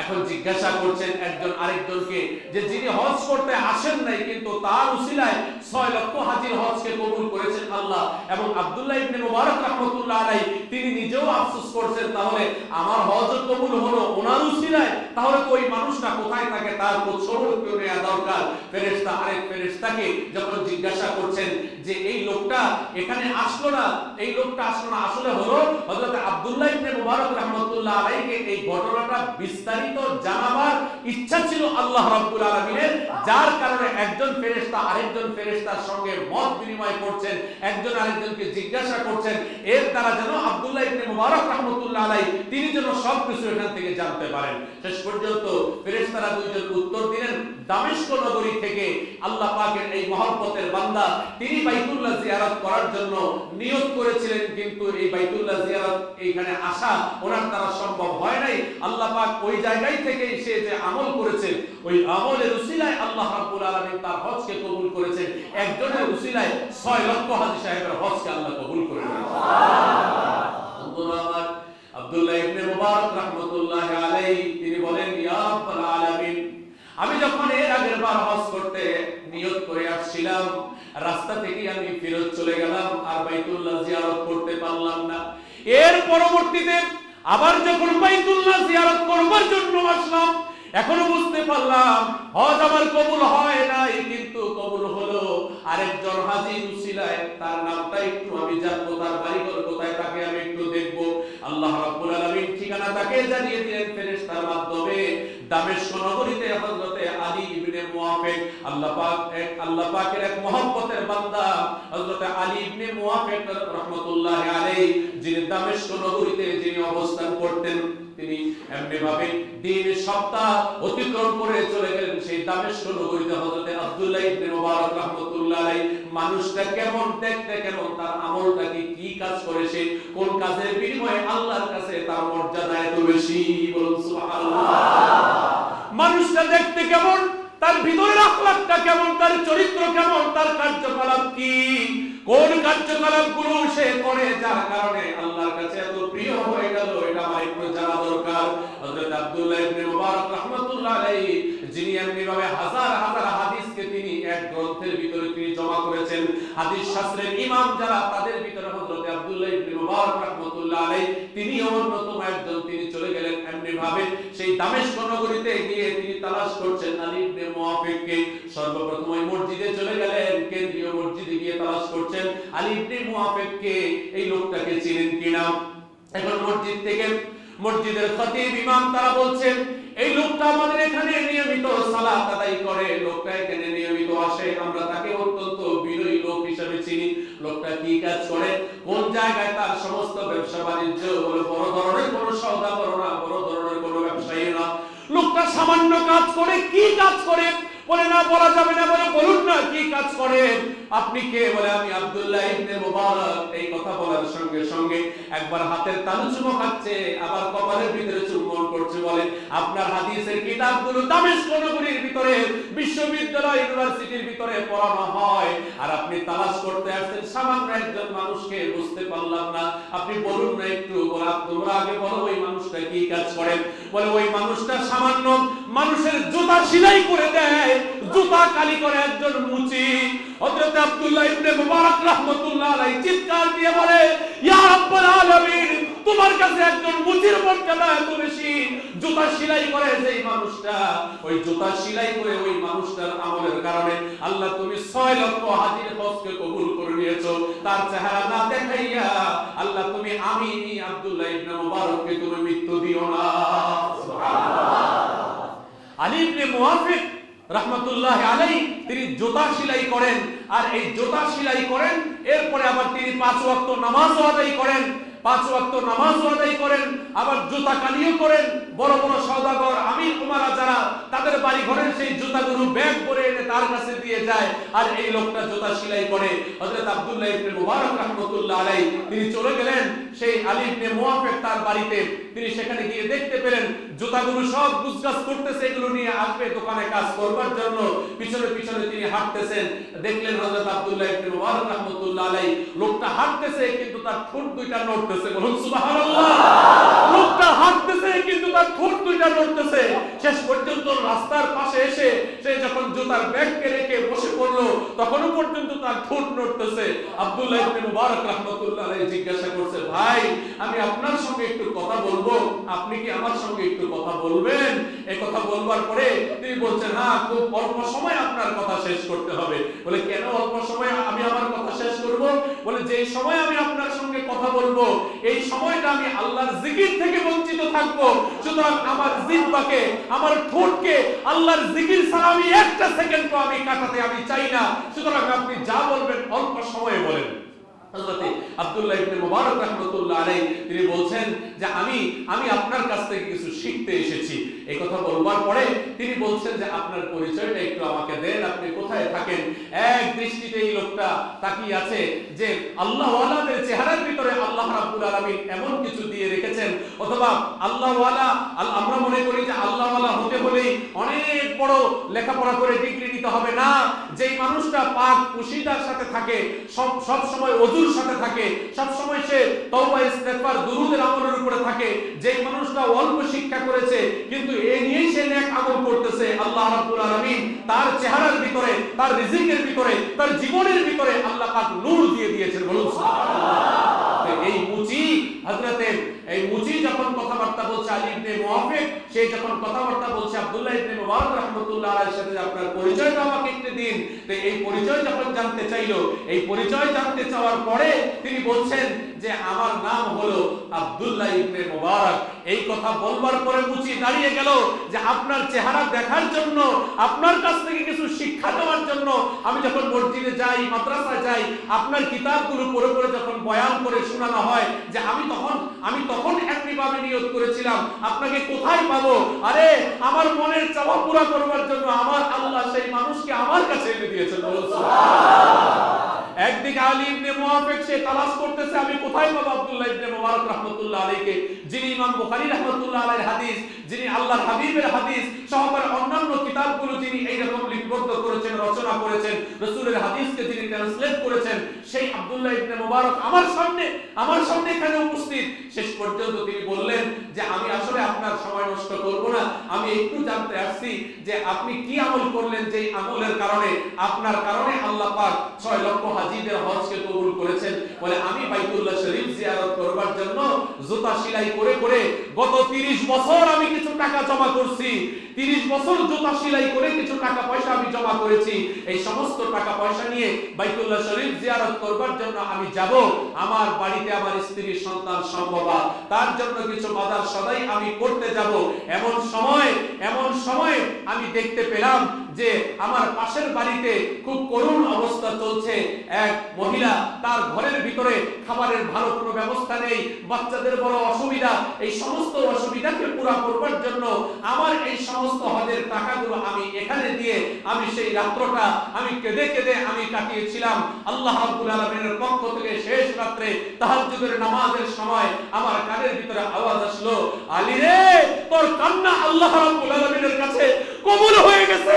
Speaker 1: এখন জিজ্ঞাসা করছেন একজন আরেকজনকে যে যিনি হজ করতে আসেন নাই কিন্তু তার উসিলায় 6 লক্ষ হাজীর হজকে কবুল করেছেন আল্লাহ। এবং আব্দুল্লাহ ইবনে মুবারক রাহমাতুল্লাহ আলাইহি তিনি নিজেও আফসোস করছেন, তাহলে আমার হজ কবুল হলো ওনার উসিলায়, তাহলে তো ওই মানুষটা কোথায় থাকে, তার খোঁজ খবর নেওয়া দরকার। ফেরেশতা আরেক ফেরেশতাকে যখন জিজ্ঞাসা করছেন যে এই লোকটা এখানে আসলো না, এই লোকটা আসলো না, আসলে হলো হযরত আব্দুল্লাহ ইবনে মুবারক রাহমাতুল্লাহ আলাইহিকে এই ঘটনাটা বিস্তারিত জানাবার ইচ্ছা ছিল আল্লাহ রাব্বুল আলামিনের, যার কারণে একজন ফেরেশতা আরেকজন ফেরেশতার সঙ্গে মত বিনিময় করছেন, একজন আরেকজনকে জিজ্ঞাসা করছেন, এর দ্বারা যেন আব্দুল্লাহ ইবনে মুবারক রাহমাতুল্লাহ আলাইহি তিনি যেন সবকিছু এখান থেকে জানতে পারেন। শেষ পর্যন্ত ফেরেশতারা দুইজন উত্তর দিলেন, দামেস্ক নগরী থেকে আল্লাহ পাকের এই মহব্বতের বান্দা তিনি বাইতুল্লাহ জিয়ারত করার জন্য নিয়ত করেছিলেন, কিন্তু এই বাইতুল্লাহ জিয়ারত এইখানে আসা ওনার দ্বারা সম্ভব হয় নাই। আল্লাহ পাক ওই জায়গায় থেকে সে যে আমল করেছে ওই আমলের উসিলায় আল্লাহ রাব্বুল আলামিন তার হজকে কবুল করেছেন। একজনের উসিলায় 6 লক্ষ হাজী সাহেবের হজকে আল্লাহ কবুল করে নিয়েছেন। বন্ধুরা আমার, আব্দুল্লাহ ইবনে মুবারক রাহমাতুল্লাহ আলাইহি তিনি বলেন, ইয়া রাব্বুল আলামিন, আমি যখন এর আগের বার হজ করতে নিয়ত করে আসছিলাম, রাস্তা থেকে আমি ফেরত চলে গেলাম আর বাইতুল্লাহ জিয়ারত করতে পারলাম না। এর পরবর্তীতে আবার যখন বাইতুল্লাহ জিয়ারত করবার জন্য আসলাম, এখনো বুঝতে পারলাম হজ আমার কবুল হয় নাই, কিন্তু কবুল হলো আরেকজন হাজী উসিলায়, তার নামটা একটু আমি জানবো, তার বাড়িঘর কোথায় তাকে আমি একটু দেখবো। আল্লাহ রাব্বুল আলামিন ঠিকানা তাকে জানিয়ে দিলেন ফেরেশতার মাধ্যমে। দামেস্ক নগরীতে হযরত আলী ইবনে মুআফিক, আল্লাহ পাকের এক মহব্বতের বান্দা হযরত আলী ইবনে মুআফিক রাহমাতুল্লাহি আলাইহি, যিনি দামেস্ক নগরীতে যিনি অবস্থান করতেন, তিনি এমনি ভাবে দিন সপ্তাহ অতিক্রম করে চলে গেলেন সেই দামেস্ক নগরীতে। হযরত আব্দুল্লাহ ইবনে মুবারক রাহমাতুল্লাহ আলাইহি মানুষটা কেমন দেখতে, কেমন তার আমলটা কি কাজ করে, সে কোন কাজের বিনিময়ে আল্লাহর কাছে তার মর্যাদা এত বেশি, বলুন সুবহানাল্লাহ। মানুষটা দেখতে কেমন, তার ভিতরের আখলাকটা কেমন, তার চরিত্র কেমন, তার কার্যকলাপ কি, কোন কার্যকলাপগুলো সে করে যার কারণে আল্লাহর কাছে এত প্রিয় হয়ে গেল, এটা আমার একটু জানা দরকার। হযরত আব্দুল্লাহ ইবনে মুবারক রাহমাতুল্লাহ আলাইহি যিনি এমনি ভাবে হাজার হাজার হাদিসকে তিনি এক গ্রন্থের ভিতরে তিনি জমা করেছেন, হাদিস শাস্ত্রের ইমাম যারা তাদের ভিতরে হযরত আব্দুল্লাহ ইবনে মুবারক রাহমাতুল্লাহ আলাইহি তিনি অন্যতম একজন। তিনি চলে গেলেন এমনি ভাবে সেই দামেস্ক নগরীতে গিয়ে তিনি তালাশ করছেন আলী ইবনে মুআফিককে। সর্বপ্রথম ওই মসজিদে চলে গেলেন, কেন্দ্রীয় মসজিদে গিয়ে তালাশ করছেন আলী ইবনে মুআফিককে, এই লোকটাকে চিনেন কিনা। এখন মসজিদ থেকে মসজিদের খতিব ইমাম তারা বলছেন, এই লোকটা আমাদের এখানে নিয়মিত সালাত আদায় করে, লোকটা এখানে নিয়মিত আসে, আমরা তাকে অত্যন্ত বিনয়ী লোক হিসেবে চিনি। লোকটা কি কাজ করে, কোন জায়গায় তার সমস্ত ব্যবসা বাণিজ্য, বড় ধরনের কোনো সওদাগর না, বড় ধরনের কোনো ব্যবসায়ী না। লোকটা সামান্য কাজ করে, কি কাজ করে বলে না বলা যাবে না, বলে বলুন না কি কাজ করেন, আপনি কে? বলে আমি আব্দুল্লাহ ইবনে মুবারক। এই কথা বলার সঙ্গে সঙ্গে একবার হাতের তালু চুমো খাচ্ছে, আবার কপালের ভিতরে চুম্বন করছে, বলে আপনার হাদিসের কিতাবগুলো দামেস্ক নগরীর ভিতরে বিশ্ববিদ্যালয় ইউনিভার্সিটির ভিতরে পড়ানো হয়, আর আপনি তালাশ করতে আসছেন সামান্য একজন মানুষকে, বুঝতে পারলাম না, আপনি বলুন না একটু। বলে তোমরা আগে বলো ওই মানুষটা কি কাজ করেন। বলে ওই মানুষটা সামান্য মানুষের জুতা সেলাই করে দেয়, জুতা কালি করে একজন মুচি। হযরত আব্দুল্লাহ ইবনে মুবারক রাহমাতুল্লাহ আলাইহি চিৎকার দিয়ে বলে, ইয়া রাব্বুল আলামিন, তোমার কাছে একজন মুচির মর্যাদা এত বেশি, জুতা সেলাই করে যেই মানুষটা, ওই জুতা সেলাই করে ওই মানুষটার আমলের কারণে আল্লাহ তুমি 6 লক্ষ হাজীর হজকে কবুল করে নিয়েছো। তার চেহারা না দেখাইয়া আল্লাহ তুমি আমি আব্দুল্লাহ ইবনে মুবারককে তুমি মৃত্যু দিও না। সুবহানাল্লাহ। আলী ইবনে মুআফিক রাহমাতুল্লাহ আলাইহি তিনি জুতা সেলাই করেন আর এই জুতা সেলাই করেন, এরপরে আবার তিনি 5 ওয়াক্ত নামাজও আদায় করেন, 5 ওয়াক্ত নামাজও আদায় করেন, আবার জুতা কালিও করেন। বড় বড় সওদাগর আমির উমারা যারা, তাদের বাড়ি ঘরের সেই জুতাগুলো ব্যাগ করে এনে তার কাছে দিয়ে যায়, আর এই লোকটা জুতা সেলাই করে। হযরত আব্দুল্লাহ ইবনে মুবারক রাহমাতুল্লাহ আলাইহি তিনি চলে গেলেন সেই আলী ইবনে মুয়াফিক তার বাড়িতে। তিনি সেখানে গিয়ে দেখতে পেলেন জুতাগুলো সব গুছগাছ করতেছে, এগুলো নিয়ে আসবে দোকানে কাজ করবার জন্য। পিছনে পিছনে তিনি হাঁটতেছেন, দেখলেন হযরত আব্দুল্লাহ ইবনে মুবারক রাহমাতুল্লাহ আলাইহি লোকটা হাঁটতেছে কিন্তু তার ঠোঁট দুইটা নড়তেছে। বলুন সুবহানাল্লাহ। লোকটা হাঁটতেছে কিন্তু তার ঠোঁট দুইটা নড়তেছে। শেষ পর্যন্ত রাস্তার পাশে এসে সে যখন জুতার ব্যাগকে রেখে বসে পড়লো, তখনও পর্যন্ত তার ঠোঁট নড়তেছে। আব্দুল্লাহ ইবনে মুবারক রাহমাতুল্লাহ আলাইহি জিজ্ঞাসা করছে, ভাই আমি আপনার সঙ্গে একটু কথা বলবো, আপনি কি আমার সঙ্গে একটু কথা বলবেন? এই কথা বলবার পরে তিনি বলছেন, হ্যাঁ খুব অল্প সময় আপনার কথা শেষ করতে হবে। বলে কেন অল্প সময় আমি আমার কথা শেষ করব? বলে যেই সময় আমি আপনার সঙ্গে কথা বলবো এই সময়টা আমি আল্লাহর জিকির থেকে বঞ্চিত থাকবো। সুতরাং আমার জিহ্বাকে, আমার ঠোঁটকে আল্লাহর জিকির ছাড়া আমি একটা সেকেন্ডও আমি কাটাতে আমি চাই না। সুতরাং আপনি যা বলবেন অল্প সময়ে বলেন। হযরত আব্দুল্লাহ ইবনে মুবারক রাহমাতুল্লাহ আলাইহি তিনি বলছেন যে আমি আপনার কাছ থেকে কিছু শিখতে এসেছি। এই কথা বলবার পরে তিনি বলছেন যে আপনার পরিচয়টা একটু আমাকে দেন, আপনি কোথায় থাকেন? এক দৃষ্টিতে এই লোকটা তাকিয়ে আছে যে আল্লাহ ওয়ালাদের চেহারার ভিতরে আল্লাহ রাব্বুল আলামিন এমন কিছু দিয়ে রেখেছেন, অথবা আল্লাহ ওয়ালা, আমরা মনে করি যে আল্লাহ ওয়ালা হতে হলেই অনেক বড় লেখাপড়া করে ডিগ্রি নিতে হবে না। যেই মানুষটা পাক কুশিদার সাথে থাকে, সব সময় ওযুর সাথে থাকে, সব সময় সে তওবা ইস্তেগফার দুরুদের আমলের উপরে থাকে, যেই মানুষটা অল্প শিক্ষা করেছে কিন্তু এই নিয়েই সে নেক আমল করতেছে, আল্লাহ রাব্বুল আলামিন তার চেহারার ভিতরে, তার রিজিকের ভিতরে, তার জীবনের ভিতরে আল্লাহ পাক নূর দিয়ে দিয়েছেন। বলুন সুবহানাল্লাহ। এই মুচি হযরতে এই মুচি যখন কথাবার্তা বলছে আলী ইবনে মুয়াফিক, সে যখন কথাবার্তা বলছে আব্দুল্লাহ ইবনে মুবারক রাহমাতুল্লাহ আলাইহির সাথে, আপনার পরিচয়টা আমাকে একটু দিন। তো এই পরিচয় যখন জানতে চাইলো, এই পরিচয় জানতে চাওয়ার পরে তিনি বলছেন যে আমার নাম হলো আব্দুল্লাহ ইবনে মুবারক। এই কথা বলবার পরে মুচি দাঁড়িয়ে গেল যে আপনার চেহারা দেখার জন্য, আপনার কাছ থেকে কিছু শিক্ষা নেওয়ার জন্য আমি যখন মসজিদে যাই, মাদ্রাসায় যাই, আপনার কিতাবগুলো পড়ে পড়ে যখন বয়ান করে শোনানো হয়, যে আমি তখন এমনিভাবে নিয়ত করেছিলাম আপনাকে কোথায় পাবো। আরে আমার মনের চাওয়া পুরা করবার জন্য আমার আল্লাহ সেই মানুষকে আমার কাছে এনে দিয়েছেন। একদিকে আলী ইবনে মুয়াফিক সে তালাশ করতেছে আমি কোথায় পাবো আব্দুল্লাহ ইবনে মুবারক রাহমাতুল্লাহ আলাইহিকে, যিনি ইমাম বুখারী রাহমাতুল্লাহ আলাইহির হাদিস, যিনি আল্লাহর হাবিবের হাদিস সহকারে অন্যান্য কিতাবগুলো যিনি এইরকম লিপিবদ্ধ করেছেন, রচনা করেছেন, রাসূলের হাদিসকে যিনি ট্রান্সলেট করেছেন, সেই আব্দুল্লাহ ইবনে মুবারক আমার সামনে এখানে উপস্থিত। শেষ পর্যন্ত তিনি বললেন যে আমি আসলে আপনার সময় নষ্ট করব না, আমি একটু জানতে আসছি যে আপনি কি আমল করলেন, যে আমলের কারণে আপনার কারণে আল্লাহ পাক 6 লক্ষ হাজীদের হজকে কবুল করেছেন। বলে আমি বাইতুল্লাহ শরীফ জিয়ারত করবার জন্য জুতা সেলাই করে করে গত 30 বছর আমি কিছু টাকা জমা করছি। 30 বছর জুতা সেলাই করে কিছু টাকা পয়সা আমি জমা করেছি। এই সমস্ত টাকা পয়সা নিয়ে বাইতুল্লাহ শরীফ জিয়ারত করবার জন্য আমি যাব। আমার বাড়িতে আমার স্ত্রী সন্তান সম্ভব, তার জন্য কিছু বাজার সদাই আমি করতে যাব। এমন সময় আমি দেখতে পেলাম যে আমার পাশের বাড়িতে খুব করুণ অবস্থা চলছে। এক মহিলা, তার ঘরের ভিতরে খাবারের ভালো কোনো ব্যবস্থা নেই, বাচ্চাদের বড় অসুবিধা। এই সমস্ত অসুবিধাকে পুরা করবার জন্য আমার এই সমস্ত হজের টাকাগুলো আমি এখানে দিয়ে আমি সেই রাত্রটা আমি কেঁদে কেঁদে আমি কাটিয়েছিলাম। আল্লাহ রাব্বুল আলামিনের পক্ষ থেকে শেষ রাত্রে তাহাজ্জুদের নামাজের সময় আমার কানের ভিতরে আওয়াজ আসলো, আলী রে তোর কান্না আল্লাহ রাব্বুল আলামিনের কাছে কবুল হয়ে গেছে।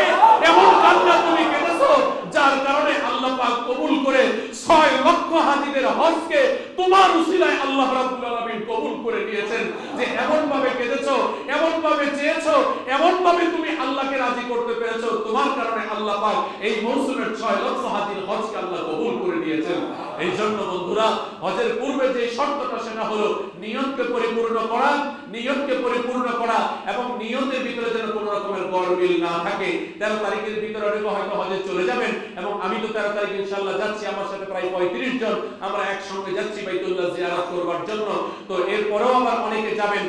Speaker 1: এমন কান্না তুমি কেঁদেছো যার কারণে আল্লাহ পাক কবুল করে 6 লক্ষ হাজীদের হজকে তোমার উসিলায় আল্লাহ রাব্বুল আলামিন কবুল করে নিয়েছেন। যে এমন ভাবে কেঁদেছো, এমন ভাবে চেয়েছো, এমন ভাবে তুমি আল্লাহকে রাজি করতে পেরেছো, তোমার কারণে আল্লাহ পাক এই মৌসুমের 6 লক্ষ হাজীর হজকে আল্লাহ কবুল করে নিয়েছেন। এই জন্য বন্ধুরা, হজের পূর্বে যে শর্তটা সেটা হলো নিয়তকে পরিপূর্ণ করা এবং নিয়তের ভিতরে যেন কোনো রকমের গরমিল না থাকে। 13 তারিখের ভিতরে অনেকে হয়তো হজে চলে যাবেন এবং আমি তো 13 তারিখ ইনশাআল্লাহ যাচ্ছি। আমার সাথে প্রায় 35 জন আমরা একসঙ্গে যাচ্ছি বাইতুল্লাহ জিয়ারত করবার জন্য। তো এরপরেও আবার অনেকে যাবেন।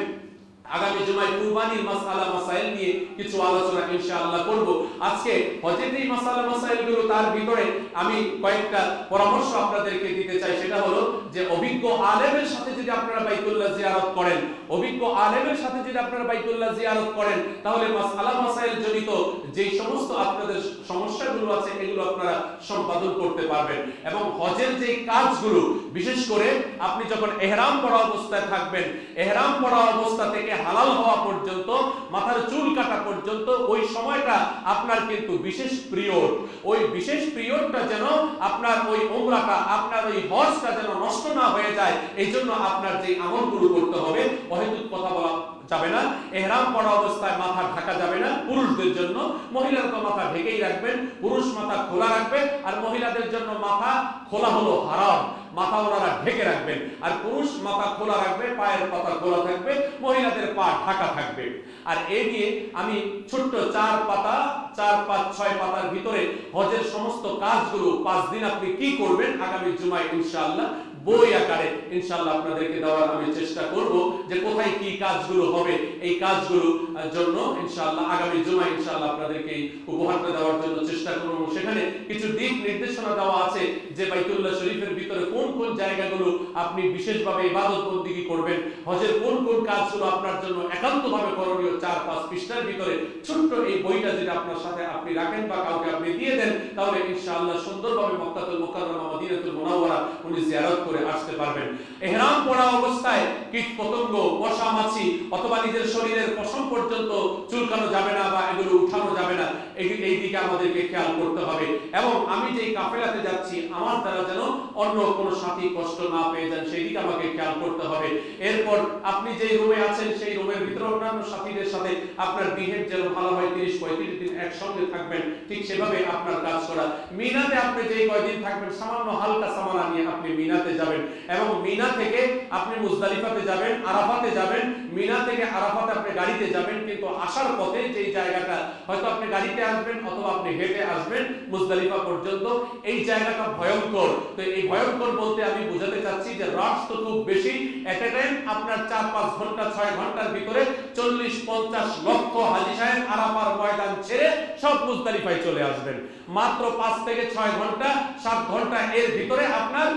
Speaker 1: আগামী জুমায় কুরবানির মাসআলা মাসাইল নিয়ে কিছু আলোচনা ইনশাআল্লাহ করব। আজকে হজের এই মাসআলা মাসাইলগুলো, তার ভিতরে আমি কয়েকটা পরামর্শ আপনাদেরকে দিতে চাই। সেটা হলো যে অভিজ্ঞ আলেমের সাথে যদি আপনারা বাইতুল্লাহ জিয়ারত করেন, অভিজ্ঞ আলেমের সাথে যদি আপনারা বাইতুল্লাহ জিয়ারত করেন, তাহলে মাসআলা মাসাইল জড়িত যেই সমস্ত আপনাদের সমস্যাগুলো আছে এগুলো আপনারা সম্পাদন করতে পারবেন। এবং হজের যে কাজগুলো, বিশেষ করে আপনি যখন ইহরাম পরা অবস্থায় থাকবেন, ইহরাম পরা অবস্থা থেকে হালাল হওয়া পর্যন্ত, মাথার চুল কাটা পর্যন্ত, ওই সময়টা আপনার কিন্তু বিশেষ পিরিয়ড। ওই বিশেষ পিরিয়ডটা যেন আপনার ওই উমরাটা, আপনার ওই হজটা যেন নষ্ট না হয়ে যায়, এই জন্য আপনার যে আমলগুলো করতে হবে, অহেতুক কথা বলা যাবে না। ইহরাম পরা অবস্থায় মাথা ঢাকা যাবে না পুরুষদের জন্য, মহিলারা তো মাথা ঢেকেই রাখবেন, পুরুষ মাথা খোলা রাখবে। আর মহিলাদের জন্য মাথা খোলা হলো হারাম, মাথা ওনারা ঢেকে রাখবেন। আর পুরুষ মাথা খোলা রাখবে, পায়ের পাতা খোলা থাকবে, মহিলাদের পা ঢাকা থাকবে। আর এই নিয়ে আমি ছোট্ট 4 পাতা, 4, 5, 6 পাতার ভিতরে হজের সমস্ত কাজগুলো 5 দিন আপনি কি করবেন আগামী জুমায় ইনশাআল্লাহ বই আকারে ইনশাআল্লাহ আপনাদেরকে দেওয়ার আমি চেষ্টা করব, যে কোথায় কি কাজগুলো হবে। এই কাজগুলো জন্য ইনশাআল্লাহ আগামী জুমায় ইনশাআল্লাহ আপনাদেরকে উপহারটা দেওয়ার জন্য চেষ্টা করব। সেখানে কিছু দিক নির্দেশনা দেওয়া আছে যে বাইতুল্লাহ শরীফের ভিতরে কোন কোন জায়গাগুলো আপনি বিশেষভাবে ইবাদত বন্দেগী করবেন, হজের কোন কোন কাজগুলো আপনার জন্য একান্তভাবে করণীয়। 4-5 পৃষ্ঠার ভিতরে ছোট্ট এই বইটা যদি আপনার সাথে আপনি রাখেন বা কাউকে আপনি দিয়ে দেন, তাহলে ইনশাআল্লাহ সুন্দরভাবে মক্কাতুল মুকাররমা, মদিনাতুল মুনাওয়ারা উনি জিয়ারত করে আসতে পারবেন। ইহরাম পরা অবস্থায় কীট পতঙ্গ, মশা মাছি অথবা নিজের শরীরের পশম পর্যন্ত চুলকানো যাবে না বা এগুলো উঠানো যাবে না। এই দিকে আমাদেরকে খেয়াল করতে হবে। এবং আমি যেই কাফেলাতে যাচ্ছি, আমার দ্বারা যেন অন্য কোনো সাথী কষ্ট না পেয়ে যান, সেই দিকে আমাকে খেয়াল করতে হবে। এরপর আপনি যেই রুমে আছেন, সেই রুমের ভিতরে অন্যান্য সাথীদের সাথে আপনার বিহেভ যেন ভালো হয়, 30-35 দিন একসঙ্গে থাকবেন, ঠিক সেভাবে আপনার কাজ করা। মিনাতে আপনি যেই কয়দিন থাকবেন, সামান্য হালকা সামানা নিয়ে আপনি মিনাতে যাবেন, এবং মিনা থেকে আপনি মুজদালিফাতে যাবেন, আরাফাতে যাবেন। মিনা থেকে আরাফাতে আপনি গাড়িতে যাবেন, কিন্তু আসার পথে যেই জায়গাটা হয়তো আপনি গাড়িতে আসবেন অথবা আপনি হেঁটে আসবেন মুজদালিফা পর্যন্ত, এই জায়গাটা ভয়ঙ্কর। তো এই ভয়ঙ্কর বলতে আমি বোঝাতে চাচ্ছি যে রাশ তো খুব বেশি, এট এ টাইম আপনার 4-5 ঘন্টা 6 ঘন্টার ভিতরে 40-50 লক্ষ হাজী সাহেব আরাফার ময়দান ছেড়ে সব মুজদালিফায় চলে আসবেন। মাত্র 5 থেকে 6 ঘন্টা, 7 ঘন্টা এর ভিতরে আপনার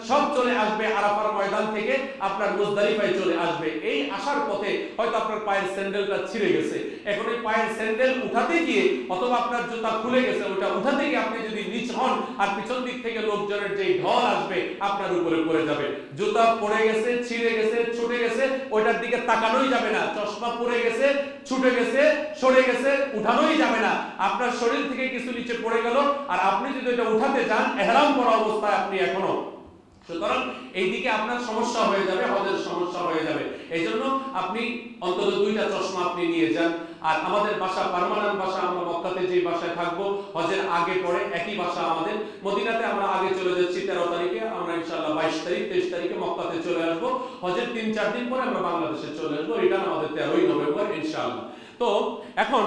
Speaker 1: সব চলে আসবে আরাফার ময়দান থেকে, আপনার মুজদালিফায় চলে আসবে। এই আসার পথে হয়তো আপনার পায়ের স্যান্ডেলটা ছিঁড়ে গেছে, এখন ওই পায়ের স্যান্ডেল উঠাতে গিয়ে অথবা আপনার জুতা খুলে গেছে, ওটা উঠাতে গিয়ে আপনি যদি নিচ হন, আর পিছন দিক থেকে লোকজনের যেই ঢল আসবে আপনার উপরে পড়ে যাবে। জুতা পড়ে গেছে, ছিঁড়ে গেছে, ছুটে গেছে, ওইটার দিকে তাকানোই যাবে না। চশমা পড়ে গেছে, ছুটে গেছে, সরে গেছে, উঠানোই যাবে না। আপনার শরীর থেকে কিছু নিচে পড়ে গেল, আর আপনি যদি এটা উঠাতে যান, ইহরাম করা অবস্থায় আপনি এখনো, সুতরাং এই দিকে আপনার সমস্যা হয়ে যাবে, হজের সমস্যা হয়ে যাবে। এই জন্য আপনি অন্তত 2টা চশমা আপনি নিয়ে যান। আর আমাদের বাসা পার্মানেন্ট বাসা, আমরা মক্কাতে যে বাসায় থাকবো হজের আগে পরে একই বাসা আমাদের। মদিনাতে আমরা আগে চলে যাচ্ছি 13 তারিখে, আমরা ইনশাআল্লাহ 22 তারিখ 23 তারিখে মক্কাতে চলে আসবো। হজের 3-4 দিন পরে আমরা বাংলাদেশে চলে আসবো, এটা আমাদের 13ই নভেম্বর ইনশাআল্লাহ। তো এখন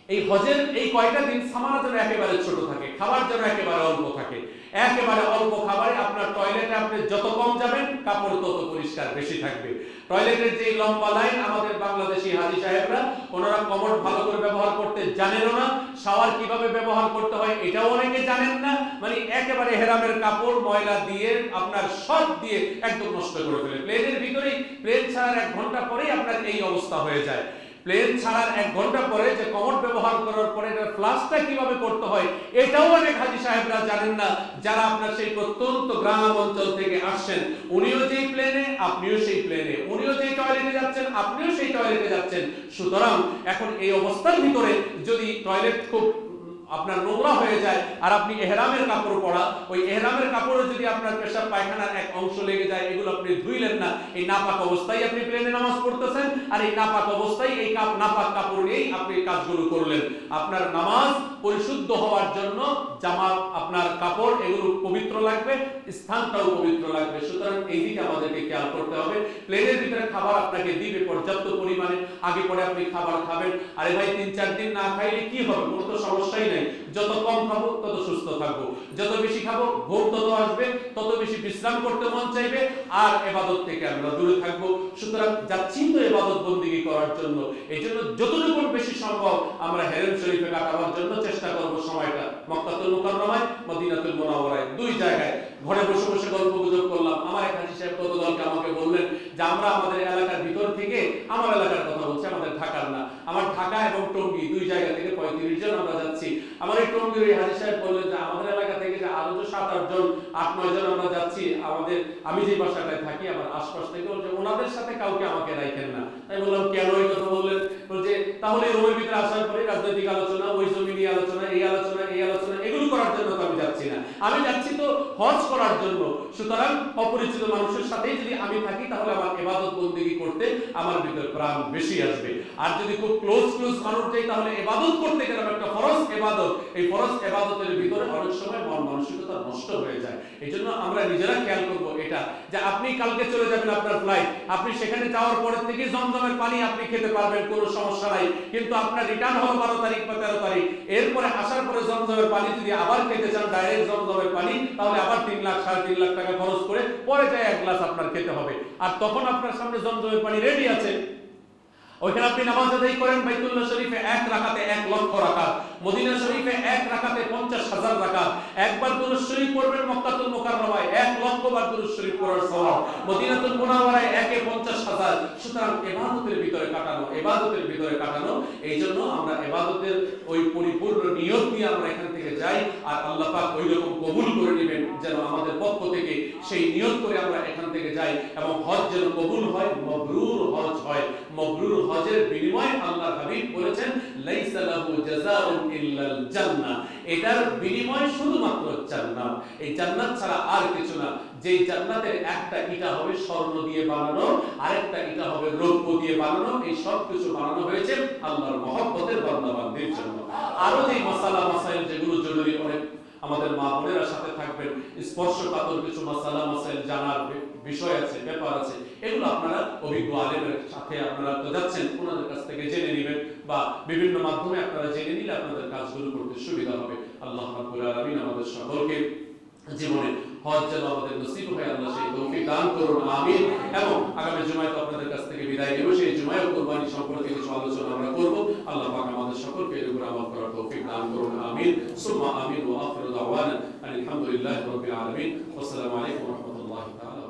Speaker 1: এই হজের এই কয়টা দিন সামানা যেন একেবারে ছোট থাকে, খাবার যেন একেবারে অল্প থাকে। একেবারে অল্প খাবারে আপনার টয়লেটে আপনি যত কম যাবেন, কাপড় তত পরিষ্কার বেশি থাকবে। টয়লেটের যে লম্বা লাইন, আমাদের বাংলাদেশি হাজী সাহেবরা ওনারা কমোড ভালো করে ব্যবহার করতে জানেনও না, শাওয়ার কিভাবে ব্যবহার করতে হয় এটাও অনেকে জানেন না। মানে একেবারে হেরামের কাপড় ময়লা দিয়ে আপনার সব দিয়ে একদম নষ্ট করে ফেলে। প্লেনের ভিতরেই, প্লেন ছাড়ার 1 ঘন্টা পরেই আপনার এই অবস্থা হয়ে যায়। প্লেন ছাড়ার 1 ঘন্টা পরে যে কমোড ব্যবহার করার পরে এটার ফ্লাশটা কিভাবে করতে হয় এটাও অনেক হাজী সাহেবরা জানেন না, যারা আপনার সেই প্রত্যন্ত গ্রাম অঞ্চল থেকে আসছেন। উনিও যেই প্লেনে, আপনিও সেই প্লেনে, উনিও যেই টয়লেটে যাচ্ছেন, আপনিও সেই টয়লেটে যাচ্ছেন। সুতরাং এখন এই অবস্থার ভিতরে যদি টয়লেট খুব আপনার নোংরা হয়ে যায়, আর আপনি ইহরামের কাপড় পরা, ওই ইহরামের কাপড়ে যদি আপনার পেশাব পায়খানার এক অংশ লেগে যায়, এগুলো আপনি ধুইলেন না, এই নাপাক অবস্থায় আপনি প্লেনে নামাজ পড়তেছেন, আর এই নাপাক অবস্থায় এই নাপাক কাপড় নিয়েই আপনি কাজগুলো করলেন। আপনার নামাজ পরিশুদ্ধ হওয়ার জন্য জামা, আপনার কাপড় এগুলো পবিত্র লাগবে, স্থানটাও পবিত্র লাগবে। সুতরাং এই দিকে আমাদেরকে খেয়াল করতে হবে। প্লেনের ভিতরে খাবার আপনাকে দিবে পর্যাপ্ত পরিমাণে, আগে পরে আপনি খাবার খাবেন। আরে ভাই 3-4 দিন না খাইলে কি হবে? কোনো তো সমস্যাই নেই। যত কম খাবো তত সুস্থ থাকবো, যত বেশি খাবো ঘুম তত আসবে, তত বেশি বিশ্রাম করতে মন চাইবে, আর ইবাদত থেকে আমরা দূরে থাকব। সুতরাং যাচ্ছি তো ইবাদত বন্দেগী করার জন্য, এই জন্য যতটুকু বেশি সম্ভব আমরা হেরেম শরীফে কাটাবার জন্য চেষ্টা করব সময়টা। মক্কাতুল মুকাররমায়, মদিনাতুল মুনাওয়ারায়, দুই জায়গায় ঘরে বসে বসে গল্প গুজব করলাম। আমার এক হাজী সাহেব গতকালকে আমাকে বললেন যে আমরা আমাদের এলাকার ভিতর থেকে, আমার এলাকার কথা বলছি, আমাদের ঢাকার না, আমার ঢাকা এবং টঙ্গী দুই জায়গা থেকে 35 জন আমরা যাচ্ছি। আমার এই টঙ্গীর এই হাজী সাহেব বললেন যে আমাদের এলাকা থেকে যে আরো 7-8 জন, 8-9 জন আমরা যাচ্ছি, আমাদের আমি যে বাসাটায় থাকি আমার আশপাশ থেকে, বলছে ওনাদের সাথে কাউকে আমাকে রাখেন না। আমি বললাম কেন এই কথা বললেন? বলছে তাহলে রুমের ভিতরে আসার পরে রাজনৈতিক আলোচনা, ওই জমিনি আলোচনা, এই আলোচনা, এই আলোচনা, এগুলো করার জন্য তো আমি যাচ্ছি না, আমি যাচ্ছি তো হজ করার জন্য। সুতরাং অপরিচিত মানুষের সাথেই যদি আমি থাকি তাহলে আমার ইবাদত বন্দেগী করতে আমার ভিতর প্রাণ বেশি আসবে। আর যদি খুব ক্লোজ মানুষ যাই তাহলে ইবাদত করতে গেলে একটা ফরজ ইবাদত, এই ফরজ ইবাদতের ভিতরে অনেক সময় মন মানসিকতা নষ্ট হয়ে যায়। এই জন্য আমরা নিজেরা খেয়াল করব এটা, যে আপনি কালকে চলে যাবেন আপনার ফ্লাইট, আপনি সেখানে যাওয়ার পরের থেকে জমজমের পানি আপনি খেতে পারবেন, কোনো সমস্যা নাই। কিন্তু আপনার রিটার্ন হলো 12 তারিখ বা 13 তারিখ, এরপরে আসার পরে জমজমের পানি যদি আবার খেতে চান, ডাইরেক্ট জমজমের পানি, তাহলে আবার 3 লাখ 3.5 লাখ টাকা খরচ করে পরে যায় 1 গ্লাস আপনার খেতে হবে। আর তখন আপনার সামনে জমজমের পানি রেডি আছে, ওইখানে আপনি নামাজ আদায় করেন। বাইতুল্লাহ শরীফে 1 রাকাতে 1 লক্ষ রাকাত, মদিনা শরীফে 1 রাকাতে 50,000 রাকাত। একবার দুরূদ শরীফ পড়বেন মক্কাতুল মুকাররমায় 1 লক্ষ বার দুরূদ শরীফ পড়ার সওয়াব, মদিনাতুল মুনাওয়ারায় 50,000। সুতরাং ইবাদতের ভিতরে কাটানো, ইবাদতের ভিতরে কাটানো। এইজন্য আমরা ইবাদতের ওই পরিপূর্ণ নিয়ত নিয়ে আমরা এখান থেকে যাই, আর আল্লাহ পাক ওইরকম কবুল করে নেবেন যেন আমাদের পক্ষ থেকে সেই নিয়ত করে আমরা এখান থেকে যাই, এবং হজ যেন কবুল হয়, মাবরুর হজ হয়। মাবরুর হজের বিনিময়ে আল্লাহর হাবিব বলেছেন লাইসা লাহু জাযাউন ইল্লাল জান্নাহ, এটার বিনিময় শুধুমাত্র জান্নাত। এই জান্নাত ছাড়া আর কিছু না। যেই জান্নাতের একটা ইটা হবে স্বর্ণ দিয়ে বানানো, আরেকটা ইটা হবে রৌপ্য দিয়ে বানানো। এই সব কিছু বানানো হয়েছে আল্লাহর মহব্বতের বান্দাবান্দির জন্য। আরো যে মাসালা মাসাইল যেগুলো জরুরি, অনেক আমাদের মা বোনেরা সাথে থাকবেন, স্পর্শকাতর কিছু মাসালা মাসাইল জানার বিষয় আছে, ব্যাপার আছে, এগুলো আপনারা অভিজ্ঞ আলেমের সাথে আপনারা তো যাচ্ছেন, ওনাদের কাছ থেকে জেনে নেবেন, বা বিভিন্ন মাধ্যমে আপনারা জেনে নিলে আপনাদের কাজগুলো করতে সুবিধা হবে। আল্লাহ রাব্বুল আলামিন আমাদের সকলকে জীবনে হজ যেন আমাদের নসিব হয়, আল্লাহ সেই তৌফিক দান করুন, আমিন। এবং আগামী জুমায় তো আপনাদের কাছ থেকে বিদায় নেব, সেই জুমায় কুরবানি সম্পর্কে কিছু আলোচনা আমরা করব। আল্লাহ পাক আমাদের সকলকে এর উপর আমল করার তৌফিক দান করুন, আমিন। সুম্মা আমিন। ওয়া আখিরু দাওয়ানা আলহামদুলিল্লাহি রাব্বিল আলামিন। আসসালামু আলাইকুম ওয়া রাহমাতুল্লাহি তাআলা।